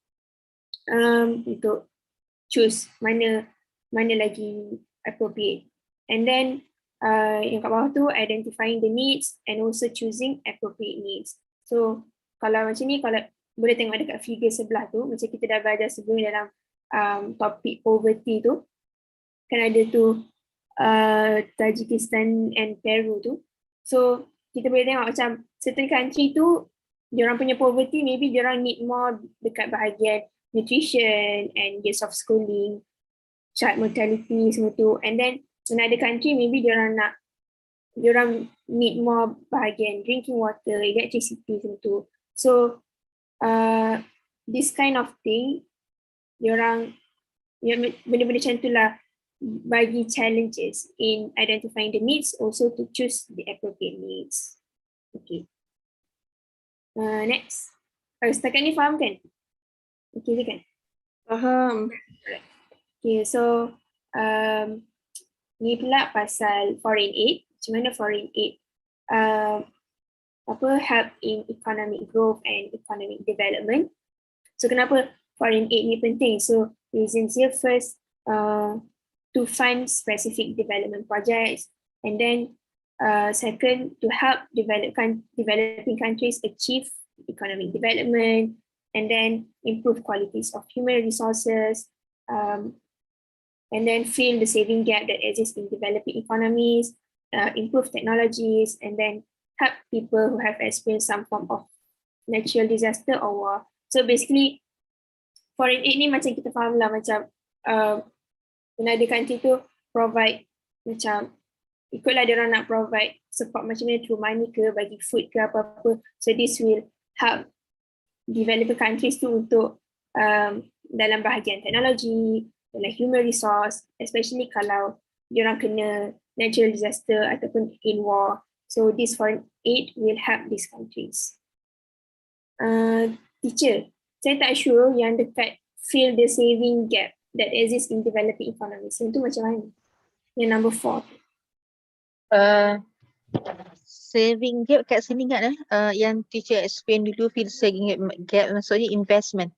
S7: choose mana lagi appropriate. And then yang kat bawah tu, identifying the needs and also choosing appropriate needs. So kalau macam ni, kalau boleh tengok dekat figure sebelah tu, macam kita dah belajar sebelum dalam topik poverty tu, kan ada tu Tajikistan and Peru tu. So kita boleh tengok macam certain country tu, diorang punya poverty, maybe diorang need more dekat bahagian nutrition and years of schooling, child mortality semua tu. And then another country, maybe diorang need more bahagian drinking water, electricity semua tu. So this kind of thing, diorang benda-benda macam tu lah bagi challenges in identifying the needs, also to choose the appropriate needs. Okay. Next. Setakat ni faham kan? Okay je kan? Faham. Okay, so ni pula pasal foreign aid. Macam mana foreign aid help in economic growth and economic development. So kenapa foreign aid ni penting? So reasons here, first to fund specific development projects, and then second to help developing countries achieve economic development, and then improve qualities of human resources, and then fill the saving gap that exists in developing economies, improve technologies, and then help people who have experienced some form of natural disaster or war. So basically, foreign aid ni macam kita faham lah, macam another country tu provide, macam ikutlah dia orang nak provide support macam mana, through money ke, bagi food ke apa-apa. So this will help developing countries tu untuk dalam bahagian teknologi, dalam human resource, especially kalau dia orang kena natural disaster ataupun in war. So this foreign aid will help these countries. Teacher, saya tak sure yang dekat fill the saving gap that exists in developing economies. Yang tu macam mana? Yang number 4.
S2: Saving gap kat sini ingat yang teacher explain dulu, fill saving gap maksudnya investment.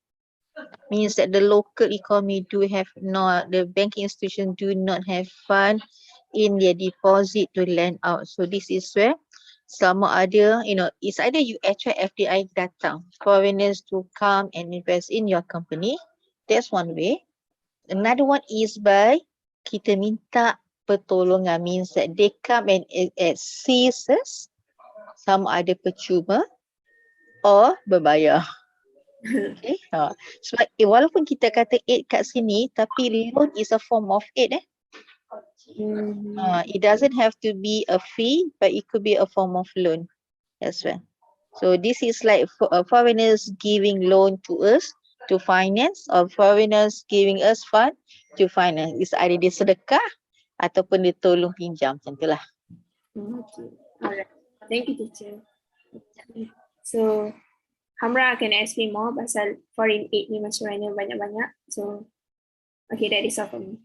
S2: Means that the local economy the banking institution do not have fund in their deposit to lend out. So this is where sama ada, it's either you attract FDI datang, foreigners to come and invest in your company. That's one way. Another one is by kita minta pertolongan, means that they come and assist us sama ada percuma or berbayar. Okay. Sebab walaupun kita kata aid kat sini, tapi loan is a form of aid. It doesn't have to be a fee, but it could be a form of loan as well. So this is like foreigners giving loan to us to finance, or foreigners giving us fund to finance. It's either dia sedekah ataupun dia tolong pinjam, macam itulah.
S7: Okay. Alright. Thank you, teacher. Okay. So, Hamra akan explain more pasal foreign aid ni macam mana banyak-banyak. So, okay, that is all for me.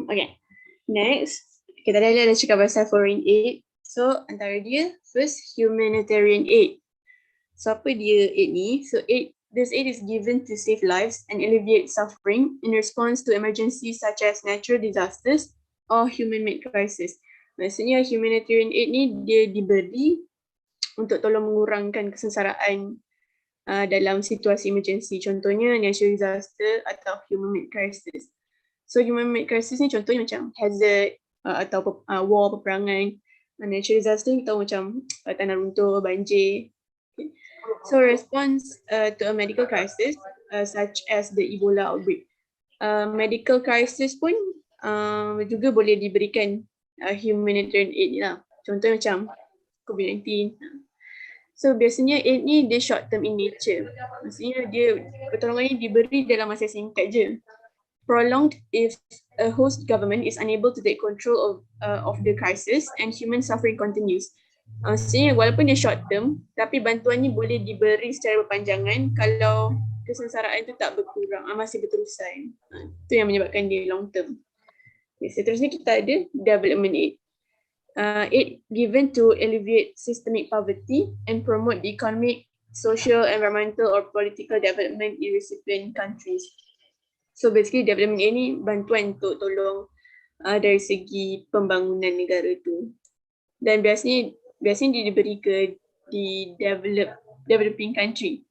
S7: Okay. Next, kita dah cakap pasal foreign aid. So, antara dia, first, humanitarian aid. So, apa dia aid ni? So, this aid is given to save lives and alleviate suffering in response to emergencies such as natural disasters or human-made crisis. Maksudnya, humanitarian aid ni dia diberi untuk tolong mengurangkan kesengsaraan dalam situasi emergency. Contohnya, natural disaster atau human-made crisis. So, human-made crisis ni contohnya macam hazard atau war, peperangan. Natural disaster kita tahu macam tanah runtuh, banjir. Okay. So, response to a medical crisis such as the Ebola outbreak. Medical crisis pun juga boleh diberikan humanitarian aid ni lah. Contohnya macam COVID-19. So, biasanya aid ni dia short term in nature. Maksudnya dia pertolongan ni diberi dalam masa singkat je. Prolonged if a host government is unable to take control of the crisis and human suffering continues. Maksudnya walaupun dia short term, tapi bantuan ni boleh diberi secara berpanjangan kalau kesengsaraan itu tak berkurang, masih berterusan. Itu yang menyebabkan dia long term. Okay, seterusnya kita ada development aid. Aid given to alleviate systemic poverty and promote the economic, social, environmental or political development in recipient countries. So basically development aid ni bantuan untuk tolong dari segi pembangunan negara tu. Dan biasanya dia diberi ke di developing country.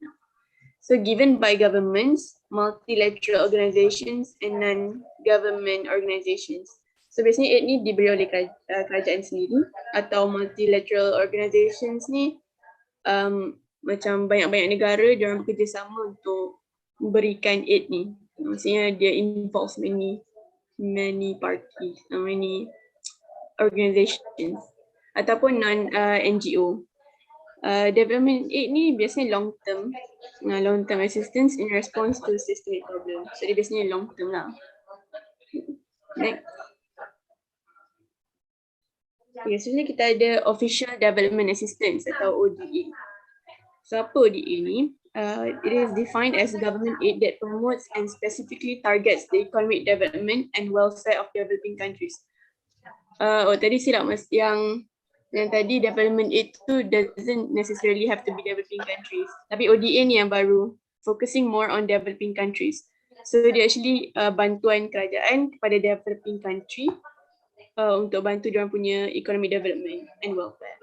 S7: So given by governments, multilateral organizations and non-government organizations. So biasanya aid ni diberi oleh kerajaan sendiri atau multilateral organizations ni macam banyak-banyak negara diorang bekerjasama untuk memberikan aid ni. Maksudnya dia involves many parties, many organizations ataupun non-NGO. Development aid ni biasanya long term assistance in response to systemic problem. So dia biasanya long term lah. Next. Okay, sebenarnya kita ada official development assistance atau ODA. So apa ODA ni? It is defined as government aid that promotes and specifically targets the economic development and welfare of developing countries. Tadi silap mas, yang tadi development aid tu doesn't necessarily have to be developing countries. Tapi ODA ni yang baru, focusing more on developing countries. So dia actually bantuan kerajaan kepada developing country untuk bantu diorang punya economic development and welfare.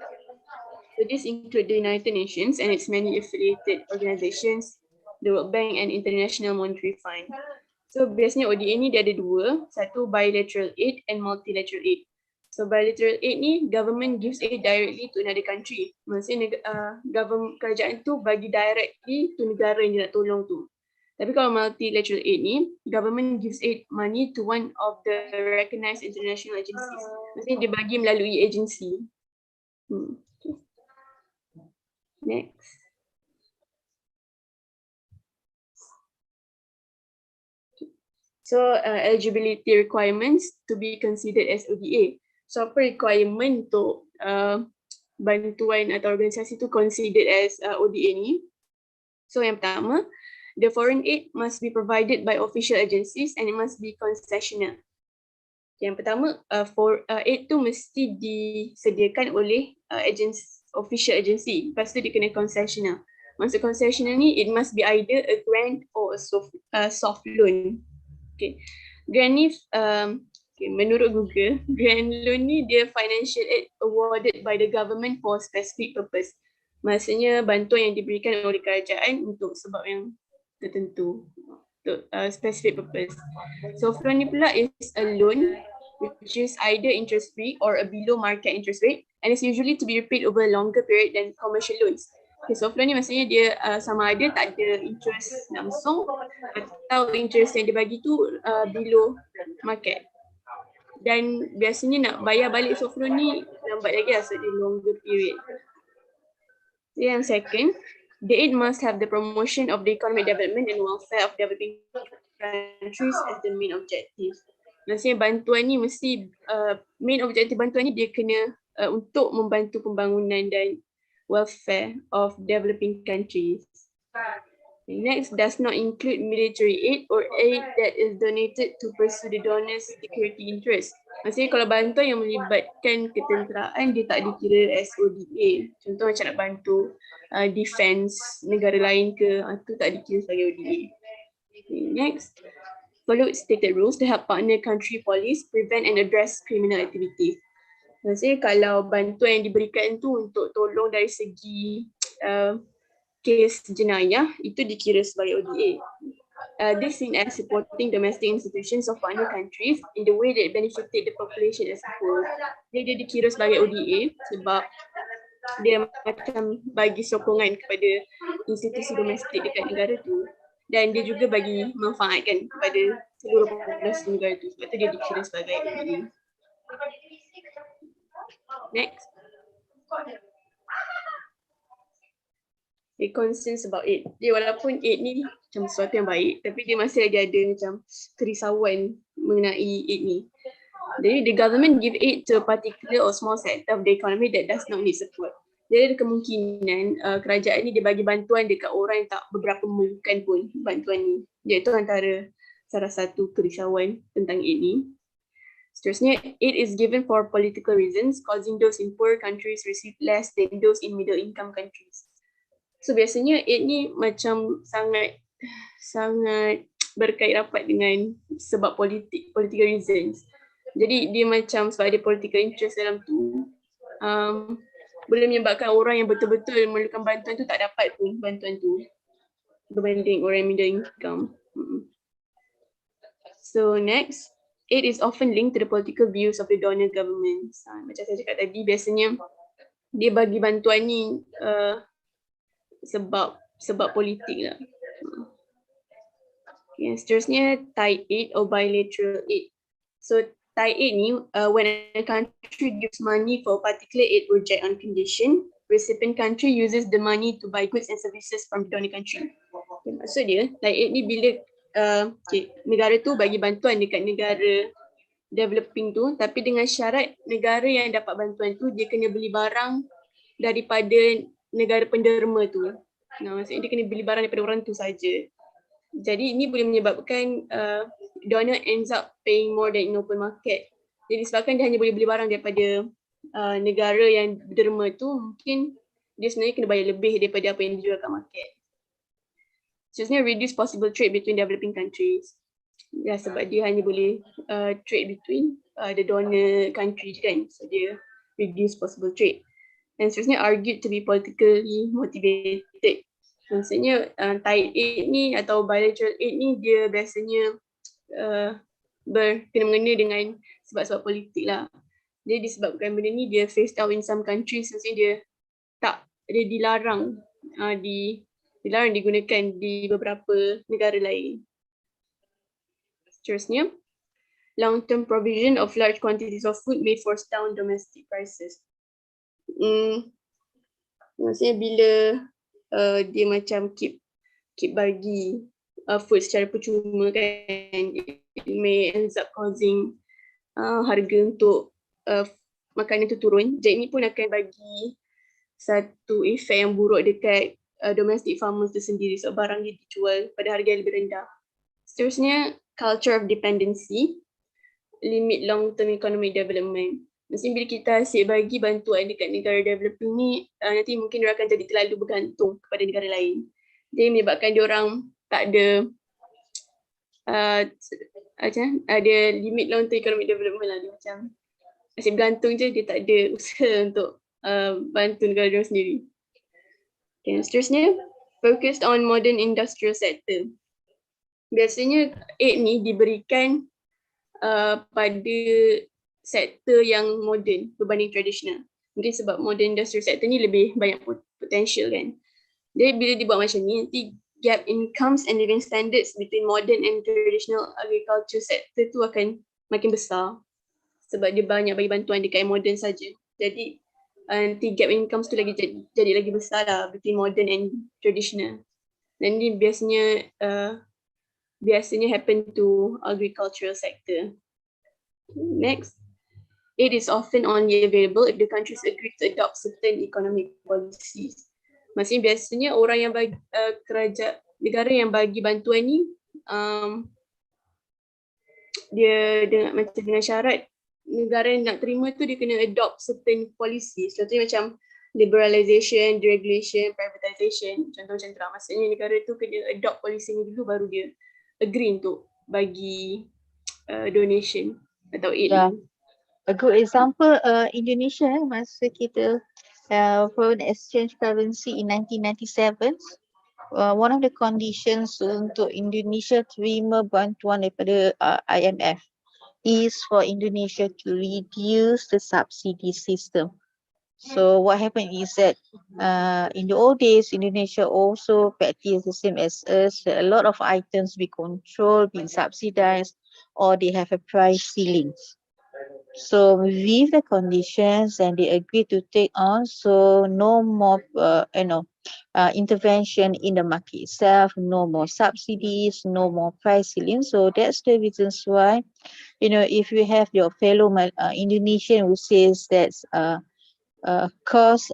S7: So this include the United Nations and its many affiliated organizations, the World Bank and International Monetary Fund. So biasanya ODA ni dia ada dua, satu bilateral aid and multilateral aid. So bilateral aid ni government gives aid directly to another country. Maksudnya kerajaan tu bagi directly to negara yang dia nak tolong tu. Tapi kalau multilateral aid ni, government gives aid money to one of the recognized international agencies. Maksudnya dia bagi melalui agensi. Next. So eligibility requirements to be considered as ODA. So apa requirement untuk bantuan atau organisasi tu considered as ODA ni? So yang pertama, the foreign aid must be provided by official agencies and it must be concessional. Yang pertama, aid tu mesti disediakan oleh official agency. Lepas tu dia kena concessional. Maksud concessional ni, it must be either a grant or a soft loan. Okay. Grant ni, menurut Google, grant loan ni dia financial aid awarded by the government for specific purpose. Maksudnya bantuan yang diberikan oleh kerajaan untuk sebab yang tertentu, untuk specific purpose. Soft loan ni pula is a loan which is either interest free or a below market interest rate, and it's usually to be repaid over a longer period than commercial loans. Okay, soft loan ni maksudnya dia sama ada tak ada interest langsung atau interest yang dia bagi tu below market. Dan biasanya nak bayar balik soft loan ni lambat lagi lah, so dia longer period. Yang second, the aid must have the promotion of the economic development and welfare of developing countries as the main objective. Maksudnya bantuan ni mesti, main objektif bantuan ni dia kena untuk membantu pembangunan dan welfare of developing countries. Next, does not include military aid or aid that is donated to pursue the donor's security interest. Maksudnya kalau bantuan yang melibatkan ketenteraan, dia tak dikira as ODA. Contoh macam nak bantu defense negara lain ke, itu tak dikira sebagai ODA. Okay, next, follow stated rules to help partner country police prevent and address criminal activity. Maksudnya kalau bantuan yang diberikan tu untuk tolong dari segi kes jenayah, itu dikira sebagai ODA. This seen as supporting domestic institutions of partner countries in the way that benefited the population as a whole. Dia dikira sebagai ODA sebab dia macam bagi sokongan kepada institusi domestik dekat negara tu, dan dia juga bagi manfaat kan kepada seluruh populasi negara tu, sebab tu dia dikira sebagai ODA. Next. The concerns about aid. Dia walaupun aid ni macam sesuatu yang baik, tapi dia masih lagi ada macam kerisauan mengenai aid ni. Jadi the government give aid to a particular or small sector of the economy that does not need support. Jadi ada kemungkinan kerajaan ni dia bagi bantuan dekat orang yang tak beberapa memerlukan pun bantuan ni. Iaitu antara salah satu kerisauan tentang aid ni. Seterusnya, aid is given for political reasons, causing those in poor countries receive less than those in middle income countries. So biasanya aid ni macam sangat berkait rapat dengan sebab political reasons. Jadi dia macam sebab ada political interest dalam tu, boleh menyebabkan orang yang betul-betul memerlukan bantuan tu tak dapat pun bantuan tu berbanding orang yang middle income. So next, aid is often linked to the political views of the donor governments. Macam saya cakap tadi, biasanya dia bagi bantuan ni sebab politik lah. Okay, seterusnya, tied aid or bilateral aid. So tied aid ni, when a country gives money for a particular aid project on condition, recipient country uses the money to buy goods and services from the donor country. Okay, maksud dia, tied aid ni bila negara tu bagi bantuan dekat negara developing tu, tapi dengan syarat negara yang dapat bantuan tu dia kena beli barang daripada negara penderma tu. Maksudnya dia kena beli barang daripada orang tu saja. Jadi ini boleh menyebabkan donor ends up paying more than in open market. Jadi sebabkan dia hanya boleh beli barang daripada negara yang derma tu, mungkin dia sebenarnya kena bayar lebih daripada apa yang dijual kat market. Seterusnya, reduce possible trade between developing countries. Ya, sebab dia hanya boleh trade between the donor country kan. So dia reduce possible trade. Dan seterusnya, argued to be politically motivated. Maksudnya tied aid ni atau bilateral aid ni dia biasanya berkena-mengena dengan sebab-sebab politik lah. Dia disebabkan benda ni dia phased out in some countries, maksudnya dia dilarang digunakan di beberapa negara lain. Seterusnya, long-term provision of large quantities of food may force down domestic prices. Maksudnya bila dia macam keep bagi food secara percuma kan, it may ends up causing harga untuk makanan tu turun. Jadi ini pun akan bagi satu efek yang buruk dekat domestic farmers tu sendiri, sebab barang dia dijual pada harga yang lebih rendah. Seterusnya, culture of dependency, limit long-term economic development. Maksudnya bila kita asyik bagi bantuan dekat negara developing ni, nanti mungkin dia akan jadi terlalu bergantung kepada negara lain. Dia menyebabkan dia orang tak ada limit long-term economic development lah. Dia macam asyik bergantung je, dia tak ada usaha untuk bantu negara dia sendiri. Okay, seterusnya, focused on modern industrial sector. Biasanya aid ni diberikan pada sektor yang moden berbanding tradisional. Mungkin sebab modern industrial sector ni lebih banyak potential kan. Jadi bila dibuat macam ni, nanti gap incomes and living standards between modern and traditional agriculture sector tu akan makin besar. Sebab dia banyak bagi bantuan dekat yang modern saja. Jadi nanti gap incomes tu lagi jadi lagi besar lah between modern and traditional. Dan ni biasanya happen to agricultural sector. Next. It is often only available if the countries agree to adopt certain economic policies. Maksudnya biasanya orang yang bagi negara yang bagi bantuan ni dia dengan syarat negara yang nak terima tu dia kena adopt certain policies. Contohnya macam liberalization, deregulation, privatization, contoh macam tu lah. Maksudnya negara tu kena adopt policy ni dulu baru dia agree untuk bagi donation atau aid.
S2: A good example, Indonesia masa kita foreign exchange currency in 1997, one of the conditions untuk Indonesia terima bantuan daripada IMF is for Indonesia to reduce the subsidy system. So what happened is that in the old days, Indonesia also practiced the same as us. A lot of items be controlled, be subsidized, or they have a price ceilings. So with the conditions and they agree to take on, so no more intervention in the market itself, no more subsidies, no more price ceiling. So that's the reasons why, if you have your fellow Indonesian who says that cost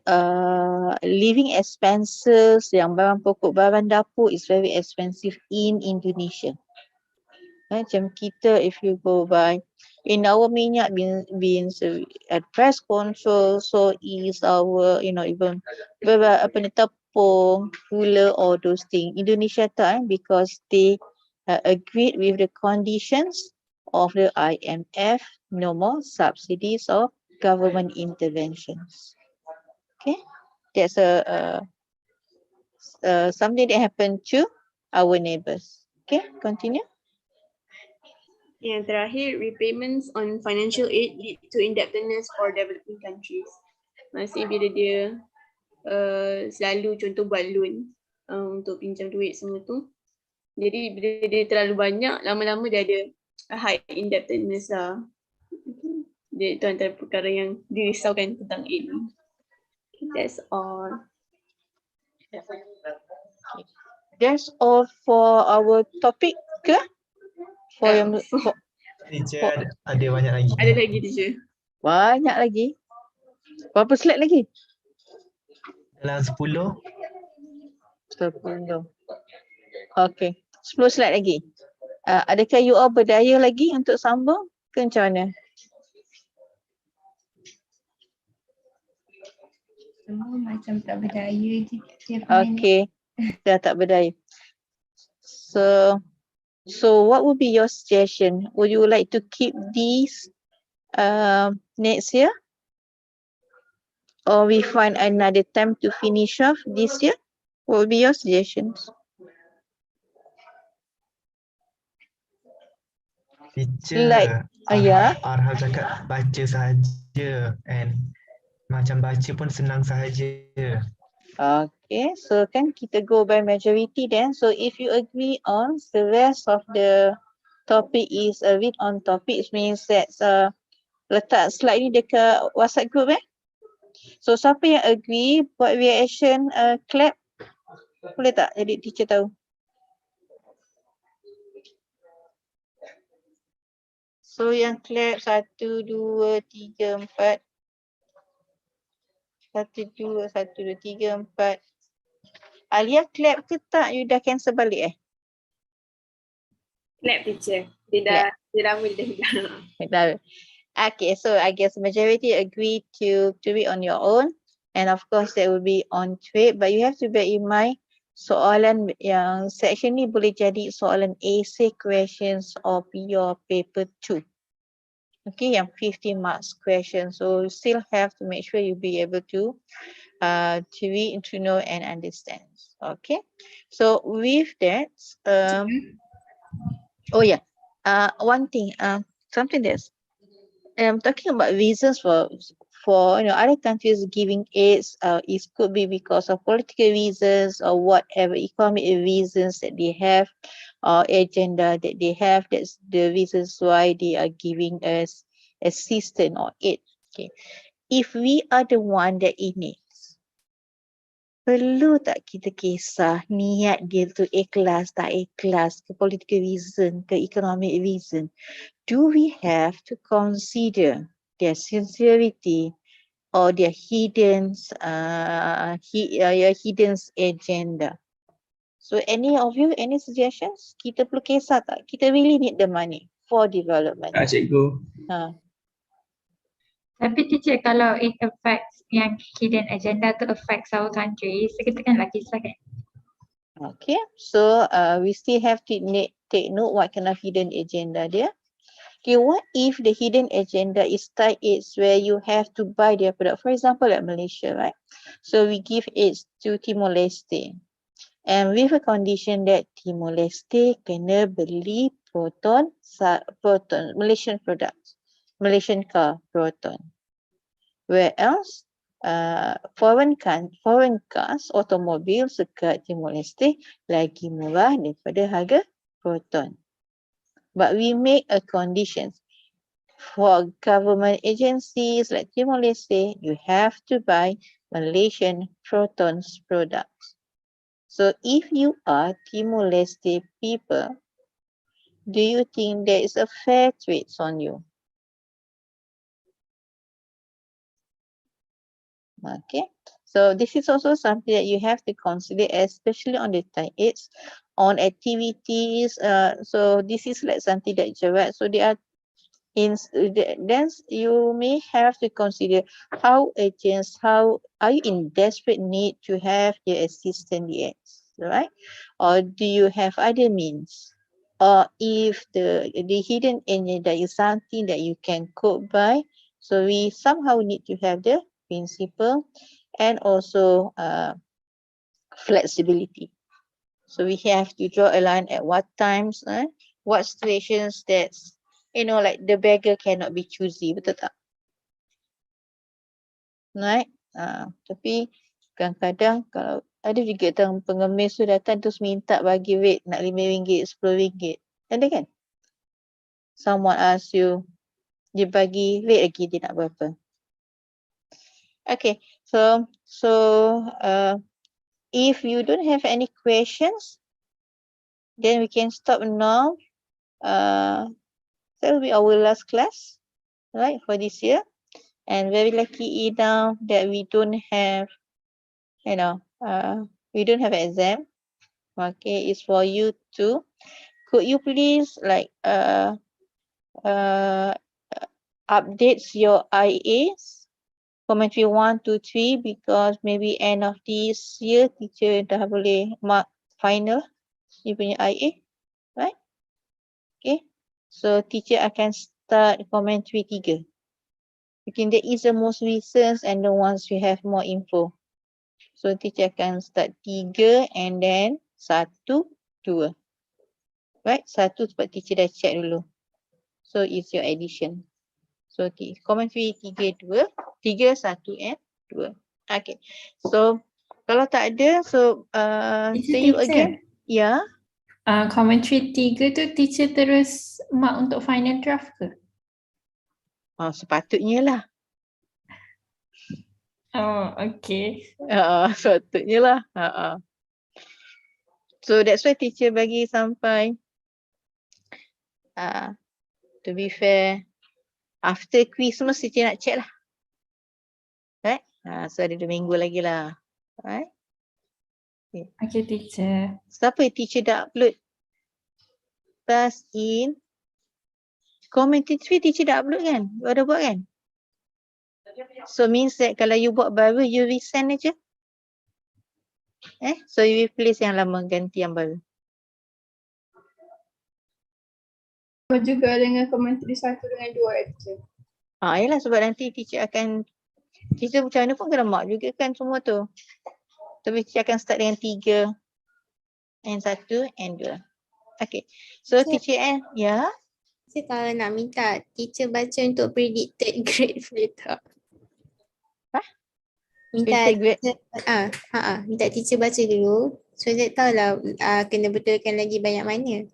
S2: living expenses, yang barang pokok, barang dapur is very expensive in Indonesia. Macam kita, if you go by in our minyak beans at price control, so is our even tepung, gula, all those things. Indonesia tak, because they agreed with the conditions of the IMF, no more subsidies or government interventions. Okay, that's something that happened to our neighbors. Okay, continue.
S7: Yang terakhir, repayments on financial aid lead to indebtedness for developing countries. Maksudnya bila dia selalu contoh buat loan untuk pinjam duit semua tu. Jadi bila dia terlalu banyak, lama-lama dia ada high indebtedness lah. Dia itu antara perkara yang dirisaukan tentang aid ni. That's all.
S2: That's all for our topic ke?
S4: Teacher ada banyak lagi.
S7: Ada lagi teacher.
S2: Banyak lagi. Berapa slide lagi?
S4: Dalam 10.
S2: 10. Okay. 10 slide lagi. Adakah you all berdaya lagi untuk sambung ke macam mana?
S6: Semua macam tak berdaya je.
S2: Okay. Dah tak berdaya. So what would be your suggestion? Would you like to keep these next year? Or we find another time to finish off this year? What would be your suggestions?
S4: Teacher,
S2: ya.
S4: Arhal cakap baca sahaja, and macam baca pun senang sahaja.
S2: Okay, so kan kita go by majority then. So if you agree on the rest of the topic is a read on topics, means that letak slide ni dekat WhatsApp group . So siapa yang agree buat reaction clap, boleh tak? Jadi teacher tahu. So yang clap 1, 2, 3, 4. 1, 2, 1, 2, 3, 4. Alia clap ke tak? You dah cancel balik
S7: Clap teacher. Dia lama dia dah hilang.
S2: Okay, so I guess majority agree to it on your own, and of course that will be on trade, but you have to bear in mind soalan yang section ni boleh jadi soalan essay questions of your paper 2. Okay, yang 50 marks question, so you still have to make sure you be able to read, to know and understand. Okay, so with that, one thing, something that's talking about reasons for other countries giving aids. It could be because of political reasons or whatever economic reasons that they have or agenda that they have. That's the reasons why they are giving us assistance or aid. Okay, if we are the one that in it, perlu tak kita kisah niat dia tu ikhlas tak ikhlas ke political reason ke economic reason? Do we have to consider their sincerity or their hidden agenda? So any of you, any suggestions? Kita perlu kisah tak? Kita really need the money for development.
S8: Cikgu.
S3: Tapi teacher, kalau it affects yang hidden agenda tu affects our country, so kita kan lagi kisah kan?
S2: Okay, so we still have to take note what kind of hidden agenda dia. Okay, what if the hidden agenda is tied aids where you have to buy their product? For example, like Malaysia, right? So we give aids to Timor-Leste. And with a condition that Timor-Leste kena beli proton Malaysian products, Malaysian car proton. Where else, foreign cars, automobil dekat Timor-Leste lagi murah daripada harga proton. But we make a condition for government agencies like Timor-Leste, you have to buy Malaysian protons products. So if you are Timor-Leste people, do you think there is a fair trade on you? Okay, so this is also something that you have to consider, especially on the tie aids, on activities. So this is like something that Gerard, so they are then you may have to consider how agents, how are you in desperate need to have your assistant aids, right? Or do you have other means? Or if the hidden agenda is something that you can cope by, so we somehow need to have the principle and also flexibility. So we have to draw a line at what times, what situations that's, like the beggar cannot be choosy, betul tak? Right? Tapi kadang-kadang kalau ada juga pengemis tu datang terus minta bagi rate nak RM5, RM10. Ada kan? Someone ask you, dia bagi rate lagi dia nak berapa. Okay, so if you don't have any questions, then we can stop now. That will be our last class, right, for this year. And very lucky now that we don't have, we don't have an exam. Okay, it's for you to, could you please updates your IAs, commentary 1, 2, 3, because maybe end of this year teacher dah boleh mark final you punya IA, right? Okay, so teacher akan start commentary 3. I think that is the most recent and the ones we have more info. So teacher akan start 3 and then 1, 2. Right, 1 sebab teacher dah check dulu. So it's your addition. So commentary 3, 2, 3, 1 and 2. Okay. So kalau tak ada, so see you again. Ya.
S3: Commentary 3 tu teacher terus mark untuk final draft ke?
S2: Sepatutnya lah.
S3: Oh, okay.
S2: Sepatutnya lah. So that's why teacher bagi sampai to be fair, after Christmas teacher nak check lah. Right? So ada 2 minggu lagi lah. Right?
S3: Okay, teacher.
S2: Siapa teacher dah upload? Pass in. Commentary 3 teacher dah upload kan? You ada buat kan? So means that kalau you buat baru, you resend aja. So you replace yang lama, ganti yang baru.
S1: Kau juga dengan commentary 1 dengan 2 teacher.
S2: Yalah sebab nanti teacher akan, teacher macam mana pun kena mark juga kan semua tu. Tapi teacher akan start dengan 3 and 1 and 2. Okay. So teacher N, ya?
S8: Saya kalau nak minta teacher baca untuk predicted grade boleh tak?
S2: Hah?
S8: Minta
S2: Predicted grade?
S8: teacher, minta teacher baca dulu. So saya tahulah kena betulkan lagi banyak mana.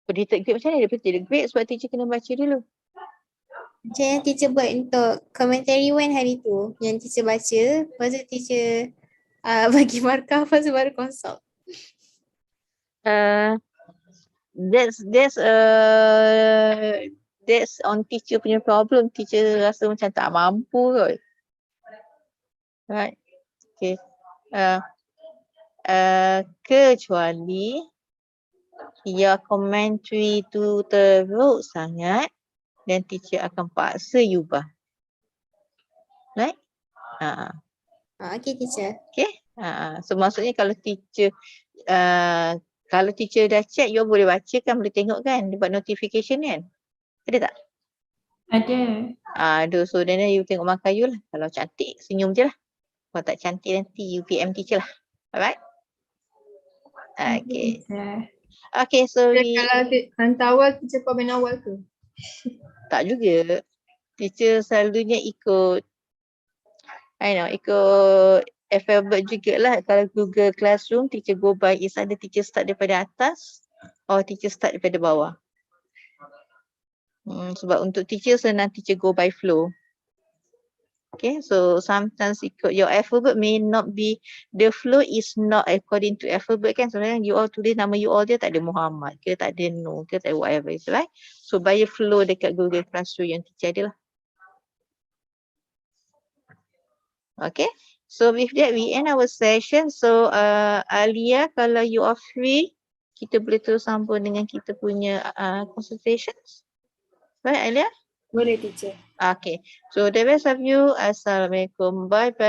S2: Predicted grade macam mana? Dia predicted grade sebab teacher kena baca dulu.
S8: Macam yang teacher buat untuk commentary one hari tu. Yang teacher baca, lepas tu teacher bagi markah, lepas tu baru consult.
S2: That's on teacher punya problem. Teacher rasa macam tak mampu kot. Right. Okay. Kecuali your commentary tu teruk sangat dan teacher akan paksa you ubah. Right?
S8: Okay teacher.
S2: Okay. So maksudnya kalau teacher dah check, you boleh baca kan, boleh tengok kan, dia buat notification kan? Ada tak?
S3: Ada.
S2: Ada. So then you tengok markah you lah. Kalau cantik, senyum je lah. Kalau tak cantik nanti you PM teacher lah. Alright? Okay. Okay, so
S3: Kalau hantar awal, teacher komen awal ke?
S2: tak juga. Teacher selalunya ikut alphabet jugalah. Kalau Google Classroom, teacher go by is ada teacher start daripada atas or teacher start daripada bawah. Sebab untuk teacher senang teacher go by flow. Okay, so sometimes ikut your alphabet may not be, the flow is not according to alphabet kan. Sebenarnya you all tulis nama you all dia tak ada Muhammad ke, tak ada Nur ke, tak ada whatever is right. So by flow dekat Google Classroom yang teacher ada lah. Okay, so with that we end our session. So Alia, kalau you are free, kita boleh terus sambung dengan kita punya consultations. Right Alia?
S7: Boleh teacher.
S2: Okay, so the rest of you, Assalamualaikum, bye bye.